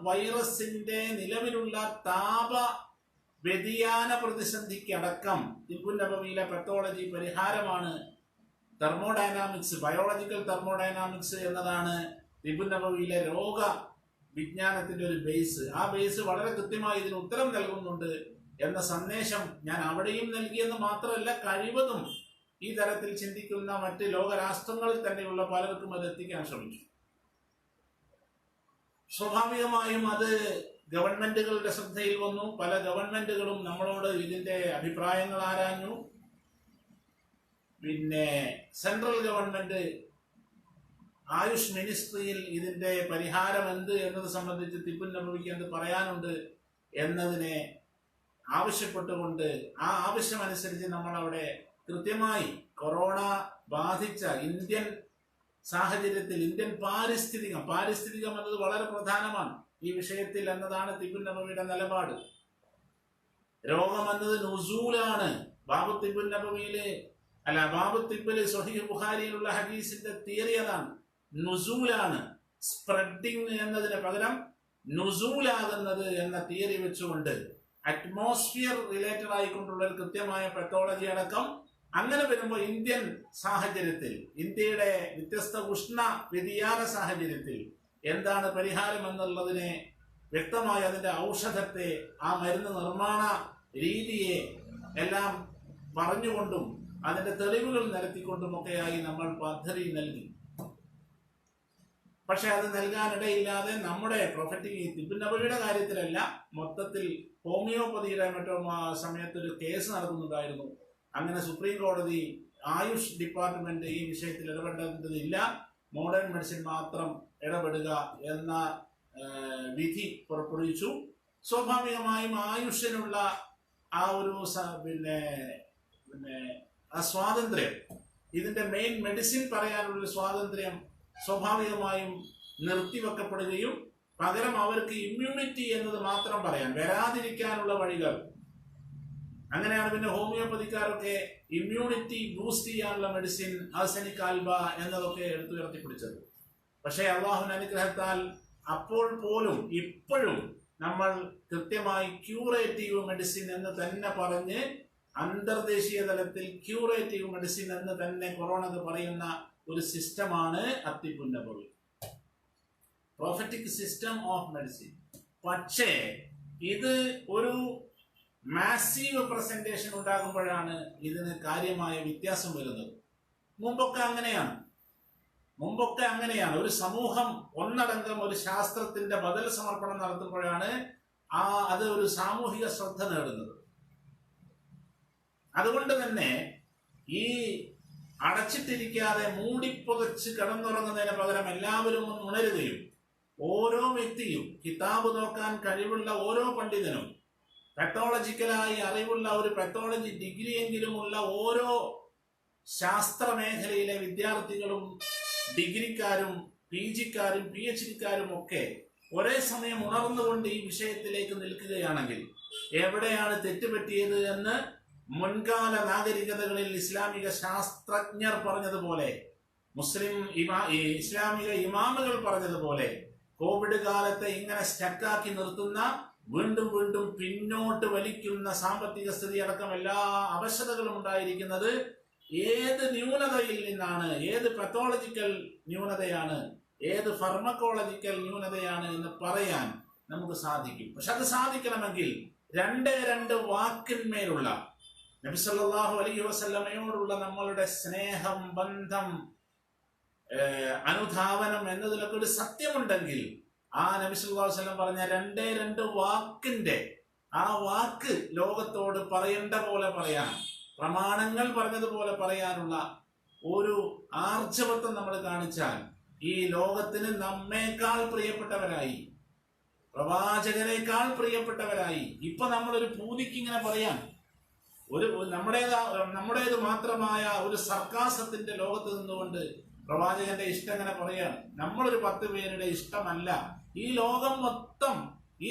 വൈറസിന്റെ നിലവിലുള്ള താപ വ്യതിയാന പ്രതിസന്ധിക്കടക്കം തിബ്ബിൻ നബവിയിലെ പെത്തോളജി പരിഹാരമാണ് തെർമോഡൈനാമിക്സ്, ബയോളജിക്കൽ തെർമോഡൈനാമിക്സ് എന്നതാണ് തിബ്ബിൻ നബവിയിലെ രോഗ വിജ്ഞാനത്തിന്റെ ഒരു ബേസ്. ആ ബേസ് വളരെ കൃത്യമായി ഇതിന് ഉത്തരം നൽകുന്നുണ്ട് എന്ന സന്ദേശം ഞാൻ അവിടെയും നൽകിയെന്ന് മാത്രമല്ല, കഴിവതും ഈ തരത്തിൽ ചിന്തിക്കുന്ന മറ്റ് ലോകരാഷ്ട്രങ്ങളിൽ തന്നെയുള്ള പലർക്കും അത് എത്തിക്കാൻ ശ്രമിച്ചു. സ്വാഭാവികമായും അത് ഗവൺമെന്റുകളുടെ ശ്രദ്ധയിൽ വന്നു. പല ഗവൺമെന്റുകളും നമ്മളോട് ഇതിന്റെ അഭിപ്രായങ്ങൾ ആരാഞ്ഞു. പിന്നെ സെൻട്രൽ ഗവൺമെന്റ് ആയുഷ് മിനിസ്ട്രിയിൽ ഇതിന്റെ പരിഹാരം എന്ത് എന്നത് സംബന്ധിച്ച് തിബുൻ നബവിക്ക് എന്ത് പറയാനുണ്ട് എന്നതിനെ ആവശ്യപ്പെട്ടുകൊണ്ട് ആ ആവശ്യമനുസരിച്ച് നമ്മൾ അവിടെ കൃത്യമായി കൊറോണ ബാധിച്ച ഇന്ത്യൻ സാഹചര്യത്തിൽ ഇന്ത്യൻ പാരിസ്ഥിതികം എന്നത് വളരെ പ്രധാനമാണ് ഈ വിഷയത്തിൽ എന്നതാണ് തിബുൻ നബവിയുടെ നിലപാട്. രോഗം എന്നത് നുസൂലാണ്. ബാബു തിബ്ബില് സ്വഹീഹ് ബുഖാരിയിലുള്ള ഹദീസിന്റെ തിയറി അതാണ്. നുസൂലാണ്. സ്പ്രെഡിങ് എന്നതിന് പകരം നുസൂലാകുന്നത് എന്ന തിയറി വെച്ചുകൊണ്ട് അറ്റ്മോസ്ഫിയർ റിലേറ്റഡ് ആയിക്കൊണ്ടുള്ള ഒരു കൃത്യമായ പെത്തോളജി അടക്കം അങ്ങനെ വരുമ്പോൾ ഇന്ത്യൻ സാഹചര്യത്തിൽ, ഇന്ത്യയുടെ വ്യത്യസ്ത ഉഷ്ണ വ്യതിയാന സാഹചര്യത്തിൽ എന്താണ് പരിഹാരം എന്നുള്ളതിനെ വ്യക്തമായി അതിന്റെ ഔഷധത്തെ, ആ മരുന്ന് നിർമ്മാണ രീതിയെ എല്ലാം പറഞ്ഞുകൊണ്ടും അതിന്റെ തെളിവുകൾ നിരത്തിക്കൊണ്ടുമൊക്കെയായി നമ്മൾ പദ്ധതി നൽകി. പക്ഷെ അത് നൽകാനിടയില്ലാതെ നമ്മുടെ പ്രൊഫറ്റിക് തിബുൻ നബവിയുടെ കാര്യത്തിലല്ല, മൊത്തത്തിൽ ഹോമിയോപ്പതിയുടെ മറ്റോ സമയത്തൊരു കേസ് നടക്കുന്നുണ്ടായിരുന്നു. അങ്ങനെ സുപ്രീം കോടതി ആയുഷ് ഡിപ്പാർട്ട്മെന്റ് ഈ വിഷയത്തിൽ ഇടപെടേണ്ടതില്ല, മോഡേൺ മെഡിസിൻ മാത്രം ഇടപെടുക എന്ന വിധി പുറപ്പെടുവിച്ചു. സ്വാഭാവികമായും ആയുഷിനുള്ള ആ ഒരു ആ സ്വാതന്ത്ര്യം, ഇതിന്റെ മെയിൻ മെഡിസിൻ പറയാനുള്ള സ്വാതന്ത്ര്യം സ്വാഭാവികമായും നിർത്തിവെക്കപ്പെടുകയും പകരം അവർക്ക് ഇമ്മ്യൂണിറ്റി എന്നത് മാത്രം പറയാൻ, വരാതിരിക്കാനുള്ള വഴികൾ. അങ്ങനെയാണ് പിന്നെ ഹോമിയോപ്പതിക്കാരൊക്കെ ഇമ്മ്യൂണിറ്റി ബൂസ്റ്റ് ചെയ്യാനുള്ള മെഡിസിൻ ആർസെനിക് ആൽബ എന്നതൊക്കെ എടുത്തുയർത്തിപ്പിടിച്ചത്. പക്ഷേ അള്ളാഹുവിന്റെ അനുഗ്രഹത്താൽ അപ്പോൾ പോലും ഇപ്പോഴും നമ്മൾ കൃത്യമായി ക്യൂറേറ്റീവ് മെഡിസിൻ എന്ന് തന്നെ പറഞ്ഞ് അന്തർദേശീയ തലത്തിൽ ക്യൂറേറ്റീവ് മെഡിസിൻ എന്ന് തന്നെ കൊറോണക്ക് പറയുന്ന ഒരു സിസ്റ്റമാണ് അത്തിബുൻ നബവി, പ്രൊഫറ്റിക് സിസ്റ്റം ഓഫ് മെഡിസിൻ. പക്ഷേ ഇത് ഒരു മാസീവ് പ്രസന്റേഷൻ ഉണ്ടാകുമ്പോഴാണ് ഇതിന് കാര്യമായ വ്യത്യാസം വരുന്നത്. മുമ്പൊക്കെ അങ്ങനെയാണ്. ഒരു സമൂഹം ഒന്നടങ്കം ഒരു ശാസ്ത്രത്തിന്റെ ബദൽ സമർപ്പണം നടത്തുമ്പോഴാണ് അത് ഒരു സാമൂഹിക ശ്രദ്ധ നേടുന്നത്. അതുകൊണ്ട് തന്നെ ഈ അടച്ചിട്ടിരിക്കാതെ മൂടിപ്പൊതച്ച് കിടന്നുറങ്ങുന്നതിന് പകരം എല്ലാവരും ഒന്ന് ഉണരുകയും ഓരോ വ്യക്തിയും, കിതാബ് നോക്കാൻ കഴിവുള്ള ഓരോ പണ്ഡിതനും, പെത്തോളജിക്കലായി അറിവുള്ള ഒരു പെത്തോളജി ഡിഗ്രിയെങ്കിലുമുള്ള ഓരോ ശാസ്ത്ര മേഖലയിലെ വിദ്യാർത്ഥികളും, ഡിഗ്രിക്കാരും PGക്കാരും PhDക്കാരും ഒക്കെ ഒരേ സമയം ഉണർന്നുകൊണ്ട് ഈ വിഷയത്തിലേക്ക് നിൽക്കുകയാണെങ്കിൽ എവിടെയാണ് തെറ്റുപറ്റിയത് എന്ന് മുൻകാല നാഗരികതകളിൽ ഇസ്ലാമിക ശാസ്ത്രജ്ഞർ പറഞ്ഞതുപോലെ, ഇസ്ലാമിക ഇമാമുകൾ പറഞ്ഞതുപോലെ, കോവിഡ് കാലത്തെ ഇങ്ങനെ സ്റ്റക്കാക്കി നിർത്തുന്ന, വീണ്ടും വീണ്ടും പിന്നോട്ട് വലിക്കുന്ന സാമ്പത്തിക സ്ഥിതി അടക്കം എല്ലാ അവശതകളും ഉണ്ടായിരിക്കുന്നത് ഏത് ന്യൂനതയിൽ നിന്നാണ്, ഏത് പത്തോളജിക്കൽ ന്യൂനതയാണ്, ഏത് ഫാർമക്കോളജിക്കൽ ന്യൂനതയാണ് എന്ന് പറയാൻ നമുക്ക് സാധിക്കും. പക്ഷെ അത് സാധിക്കണമെങ്കിൽ രണ്ട് വാക്കിന്മേലുള്ള നബി സല്ലല്ലാഹു അലൈഹി വസല്ലമയോടുള്ള നമ്മളുടെ സ്നേഹം, ബന്ധം, അനുധാവനം എന്നതിലൊക്കെ ഒരു സത്യമുണ്ടെങ്കിൽ ആ നബി സല്ലല്ലാഹു അലൈഹി വസല്ലം പറഞ്ഞ രണ്ട് വാക്കിന്റെ ആ വാക്ക് ലോകത്തോട് പറയേണ്ട പോലെ പറയാൻ, പ്രമാണങ്ങൾ പറഞ്ഞതുപോലെ പറയാനുള്ള ഒരു ആർജവത്വം നമ്മൾ കാണിച്ചാൽ ഈ ലോകത്തിന് നമ്മേക്കാൾ പ്രിയപ്പെട്ടവരായി, പ്രവാചകനേക്കാൾ പ്രിയപ്പെട്ടവരായി, ഇപ്പൊ നമ്മളൊരു പൂതിക്ക് ഇങ്ങനെ പറയാൻ, നമ്മുടേത് മാത്രമായ ഒരു സർക്കാസത്തിന്റെ ലോകത്ത് നിന്നുകൊണ്ട് പ്രവാചകന്റെ ഇഷ്ടം എങ്ങനെ പറയാൻ? നമ്മളൊരു 10 പേരുടെ ഇഷ്ടമല്ല. ഈ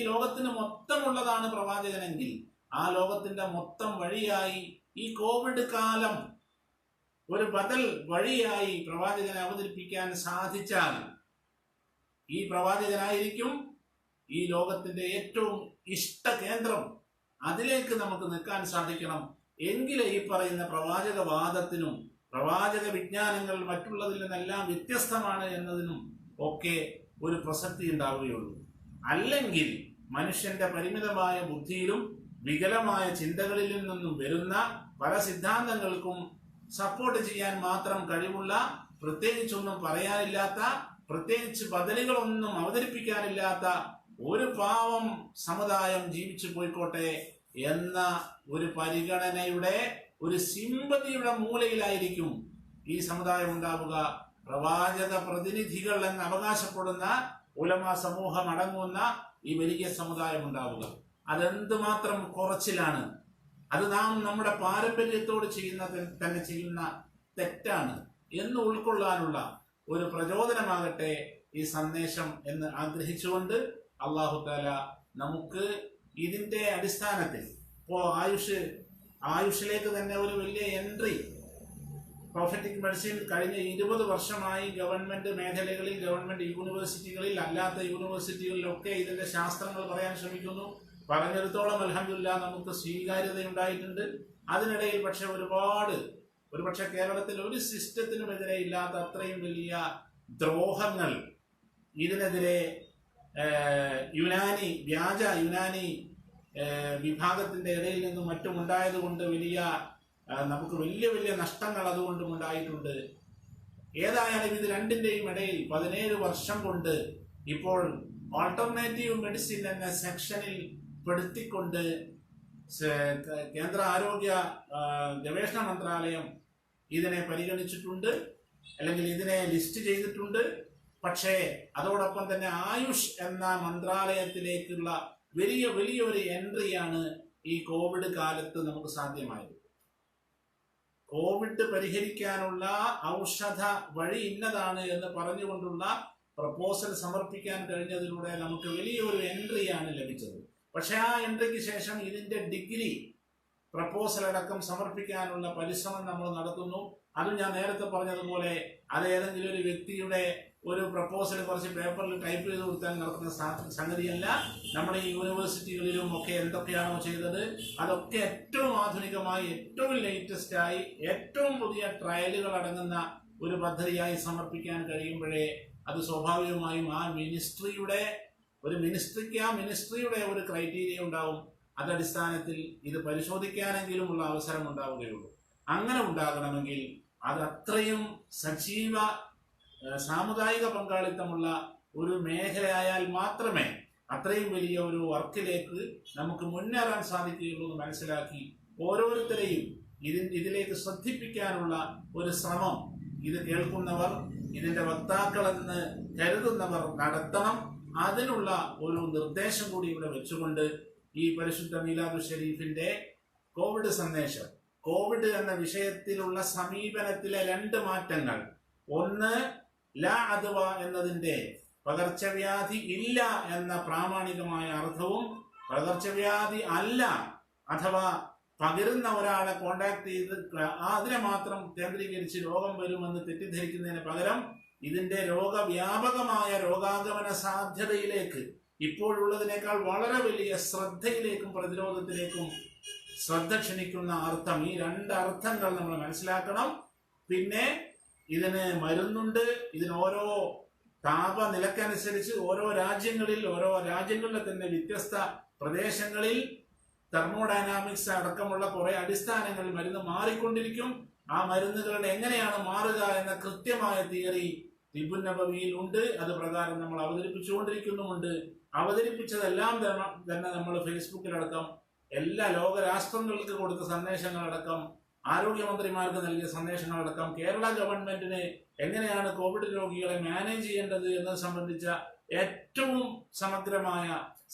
ലോകത്തിന് മൊത്തമുള്ളതാണ് പ്രവാചകനെങ്കിൽ ആ ലോകത്തിന്റെ മൊത്തം വഴിയായി ഈ കോവിഡ് കാലം ഒരു ബദൽ വഴിയായി പ്രവാചകനെ അവതരിപ്പിക്കാൻ സാധിച്ചാൽ ഈ പ്രവാചകനായിരിക്കും ഈ ലോകത്തിന്റെ ഏറ്റവും ഇഷ്ട കേന്ദ്രം. അതിലേക്ക് നമുക്ക് നിൽക്കാൻ സാധിക്കണം. എങ്കിലേ ഈ പറയുന്ന പ്രവാചകവാദത്തിനും പ്രവാചക വിജ്ഞാനങ്ങൾ മറ്റുള്ളതിൽ നിന്നെല്ലാം വ്യത്യസ്തമാണ് എന്നതിനും ഒക്കെ ഒരു പ്രസക്തി ഉണ്ടാവുകയുള്ളൂ. അല്ലെങ്കിൽ മനുഷ്യന്റെ പരിമിതമായ ബുദ്ധിയിലും വികലമായ ചിന്തകളിൽ നിന്നും വരുന്ന പല സിദ്ധാന്തങ്ങൾക്കും സപ്പോർട്ട് ചെയ്യാൻ മാത്രം കഴിവുള്ള, പ്രത്യേകിച്ചൊന്നും പറയാനില്ലാത്ത, പ്രത്യേകിച്ച് ബദലുകളൊന്നും അവതരിപ്പിക്കാനില്ലാത്ത ഒരു പാവം സമുദായം ജീവിച്ചു പോയിക്കോട്ടെ എന്ന ഒരു പരിഗണനയുടെ, ഒരു സിമ്പതിയുടെ മൂലയിലായിരിക്കും ഈ സമുദായം ഉണ്ടാവുക. പ്രവാചക പ്രതിനിധികൾ എന്ന് അവകാശപ്പെടുന്ന ഉലമാ സമൂഹം അടങ്ങുന്ന ഈ വലിയ സമുദായം ഉണ്ടാവുക. അതെന്തുമാത്രം കുറച്ചിലാണ്! അത് നാം നമ്മുടെ പാരമ്പര്യത്തോട് തന്നെ ചെയ്യുന്ന തെറ്റാണ് എന്ന് ഉൾക്കൊള്ളാനുള്ള ഒരു പ്രചോദനമാകട്ടെ ഈ സന്ദേശം എന്ന് ആഗ്രഹിച്ചുകൊണ്ട് അല്ലാഹു തആല നമുക്ക് ഇതിന്റെ അടിസ്ഥാനത്തിൽ ഇപ്പോ ആയുഷിലേക്ക് തന്നെ ഒരു വലിയ എൻട്രി പ്രോഫറ്റിക് മെഡിസിൻ കഴിഞ്ഞ 20 വർഷമായി ഗവൺമെന്റ് മേഖലകളിൽ, ഗവൺമെന്റ് യൂണിവേഴ്സിറ്റികളിൽ, അല്ലാത്ത യൂണിവേഴ്സിറ്റികളിലൊക്കെ ഇതിന്റെ ശാസ്ത്രങ്ങൾ പറയാൻ ശ്രമിക്കുന്നു. പറഞ്ഞിടത്തോളം അൽഹംദുലില്ലാഹ് നമുക്ക് സ്വീകാര്യതയുണ്ടായിട്ടുണ്ട്. അതിനിടയിൽ പക്ഷെ ഒരുപക്ഷെ കേരളത്തിൽ ഒരു സിസ്റ്റത്തിനുമെതിരെ ഇല്ലാത്ത അത്രയും വലിയ ദ്രോഹങ്ങൾ ഇതിനെതിരെ വ്യാജ യുനാനി വിഭാഗത്തിന്റെ ഇടയിൽ നിന്നും മറ്റും ഉണ്ടായതുകൊണ്ട് നമുക്ക് വലിയ വലിയ നഷ്ടങ്ങൾ അതുകൊണ്ടും ഉണ്ടായിട്ടുണ്ട്. ഏതായാലും ഇത് രണ്ടിന്റെയും ഇടയിൽ 17 വർഷം കൊണ്ട് ഇപ്പോൾ ഓൾട്ടർനേറ്റീവ് മെഡിസിൻ എന്ന സെക്ഷനിൽ പെടുത്തിക്കൊണ്ട് കേന്ദ്ര ആരോഗ്യ ഗവേഷണ മന്ത്രാലയം ഇതിനെ പരിഗണിച്ചിട്ടുണ്ട്, അല്ലെങ്കിൽ ഇതിനെ ലിസ്റ്റ് ചെയ്തിട്ടുണ്ട്. പക്ഷേ അതോടൊപ്പം തന്നെ ആയുഷ് എന്ന മന്ത്രാലയത്തിലേക്കുള്ള വലിയൊരു എൻട്രിയാണ് ഈ കോവിഡ് കാലത്ത് നമുക്ക് സാധ്യമായത്. കോവിഡ് പരിഹരിക്കാനുള്ള ഔഷധ വഴി ഇന്നതാണ് എന്ന് പറഞ്ഞുകൊണ്ടുള്ള പ്രപ്പോസൽ സമർപ്പിക്കാൻ കഴിഞ്ഞതിലൂടെ നമുക്ക് വലിയൊരു എൻട്രിയാണ് ലഭിച്ചത്. പക്ഷെ ആ എൻട്രിക്ക് ശേഷം ഇതിന്റെ ഡിഗ്രി പ്രപ്പോസൽ അടക്കം സമർപ്പിക്കാനുള്ള പരിശ്രമം നമ്മൾ നടത്തുന്നു. അതും ഞാൻ നേരത്തെ പറഞ്ഞതുപോലെ അത് ഏതെങ്കിലും ഒരു വ്യക്തിയുടെ ഒരു പ്രപ്പോസൽ കുറച്ച് പേപ്പറിൽ ടൈപ്പ് ചെയ്ത് കൊടുത്താൽ നടക്കുന്ന സംഗതിയല്ല. നമ്മുടെ ഈ യൂണിവേഴ്സിറ്റികളിലും ഒക്കെ എന്തൊക്കെയാണോ ചെയ്തത് അതൊക്കെ ഏറ്റവും ആധുനികമായി, ഏറ്റവും ലേറ്റസ്റ്റ് ആയി, ഏറ്റവും പുതിയ ട്രയലുകൾ അടങ്ങുന്ന ഒരു പദ്ധതിയായി സമർപ്പിക്കാൻ കഴിയുമ്പോഴേ അത് സ്വാഭാവികമായും ആ മിനിസ്ട്രിയുടെ ഒരു ക്രൈറ്റീരിയ ഉണ്ടാവും. അതടിസ്ഥാനത്തിൽ ഇത് പരിശോധിക്കാനെങ്കിലുമുള്ള അവസരം ഉണ്ടാവുകയുള്ളൂ. അങ്ങനെ ഉണ്ടാകണമെങ്കിൽ അത് അത്രയും സജീവ സാമുദായിക പങ്കാളിത്തമുള്ള ഒരു മേഖലയായാൽ മാത്രമേ അത്രയും വലിയ ഒരു വർക്കിലേക്ക് നമുക്ക് മുന്നേറാൻ സാധിക്കുകയുള്ളൂ എന്ന് മനസ്സിലാക്കി ഓരോരുത്തരെയും ഇതിലേക്ക് ശ്രദ്ധിപ്പിക്കാനുള്ള ഒരു ശ്രമം ഇത് കേൾക്കുന്നവർ, ഇതിന്റെ വക്താക്കളെന്ന് കരുതുന്നവർ നടത്തണം. അതിനുള്ള ഒരു നിർദ്ദേശം കൂടി ഇവിടെ വെച്ചുകൊണ്ട് ഈ പരിശുദ്ധ മീലാദുൽ ഷരീഫിന്റെ കോവിഡ് സന്ദേശം, കോവിഡ് എന്ന വിഷയത്തിലുള്ള സമീപനത്തിലെ 2 മാറ്റങ്ങൾ, ഒന്ന് ലാ അദ്വ എന്നതിന്റെ പകർച്ചവ്യാധി ഇല്ല എന്ന പ്രാമാണികമായ അർത്ഥവും, പകർച്ചവ്യാധി അല്ല അഥവാ പകരുന്ന ഒരാളെ കോണ്ടാക്ട് ചെയ്ത് അതിനെ മാത്രം കേന്ദ്രീകരിച്ച് രോഗം വരുമെന്ന് തെറ്റിദ്ധരിക്കുന്നതിന് പകരം ഇതിന്റെ രോഗവ്യാപകമായ രോഗാഗമന സാധ്യതയിലേക്ക് ഇപ്പോഴുള്ളതിനേക്കാൾ വളരെ വലിയ ശ്രദ്ധയിലേക്കും പ്രതിരോധത്തിലേക്കും ശ്രദ്ധ ക്ഷണിക്കുന്ന അർത്ഥം, ഈ 2 അർത്ഥങ്ങൾ നമ്മൾ മനസ്സിലാക്കണം. പിന്നെ ഇതിന് മരുന്നുണ്ട്. ഇതിന് ഓരോ താപനിലക്കനുസരിച്ച് ഓരോ രാജ്യങ്ങളിലെ തന്നെ വ്യത്യസ്ത പ്രദേശങ്ങളിൽ തെർമോഡൈനാമിക്സ് അടക്കമുള്ള കുറെ അടിസ്ഥാനങ്ങളിൽ മരുന്ന് മാറിക്കൊണ്ടിരിക്കും. ആ മരുന്നുകളുടെ എങ്ങനെയാണ് മാറുക എന്ന കൃത്യമായ തിയറി തിബുൻ നബവിയിൽ ഉണ്ട്. അത് പ്രകാരം നമ്മൾ അവതരിപ്പിച്ചുകൊണ്ടിരിക്കുന്നുമുണ്ട്. അവതരിപ്പിച്ചതെല്ലാം തന്നെ നമ്മൾ ഫേസ്ബുക്കിലടക്കം എല്ലാ ലോകരാഷ്ട്രങ്ങൾക്ക് കൊടുത്ത സന്ദേശങ്ങളടക്കം, ആരോഗ്യമന്ത്രിമാർക്ക് നൽകിയ സന്ദേശങ്ങളടക്കം, കേരള ഗവൺമെന്റിന് എങ്ങനെയാണ് കോവിഡ് രോഗികളെ മാനേജ് ചെയ്യേണ്ടത് എന്നത് സംബന്ധിച്ച ഏറ്റവും സമഗ്രമായ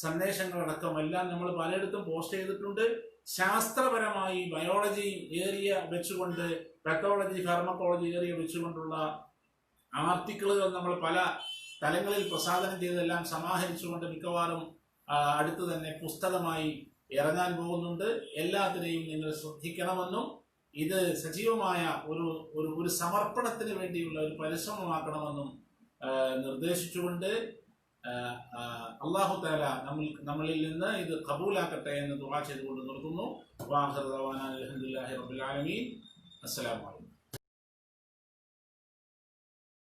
സന്ദേശങ്ങളടക്കം എല്ലാം നമ്മൾ പലയിടത്തും പോസ്റ്റ് ചെയ്തിട്ടുണ്ട്. ശാസ്ത്രപരമായി ബയോളജി ഏരിയ വെച്ചുകൊണ്ട്, പെത്തോളജി, ഫാർമക്കോളജി ഏരിയ വെച്ചുകൊണ്ടുള്ള ആർട്ടിക്കിളുകൾ നമ്മൾ പല തലങ്ങളിൽ പ്രസാദനം ചെയ്തെല്ലാം സമാഹരിച്ചുകൊണ്ട് മിക്കവാറും അടുത്ത് തന്നെ പുസ്തകമായി ഇറങ്ങാൻ പോകുന്നുണ്ട്. എല്ലാത്തിനെയും നിങ്ങൾ ശ്രദ്ധിക്കണമെന്നും ഇത് സജീവമായ ഒരു സമർപ്പണത്തിന് വേണ്ടിയുള്ള ഒരു പരിശ്രമമാക്കണമെന്നും നിർദ്ദേശിച്ചുകൊണ്ട് അല്ലാഹു തആല നമ്മളിൽ നിന്ന് ഇത് ഖബൂലാക്കട്ടെ എന്ന് ദുആ ചെയ്തുകൊണ്ട് നിർത്തുന്നു. വാഖിറു ദഅവാനാ അൽഹംദുലില്ലാഹി റബ്ബിൽ ആലമീൻ. അസ്സലാമു അലൈക്കും.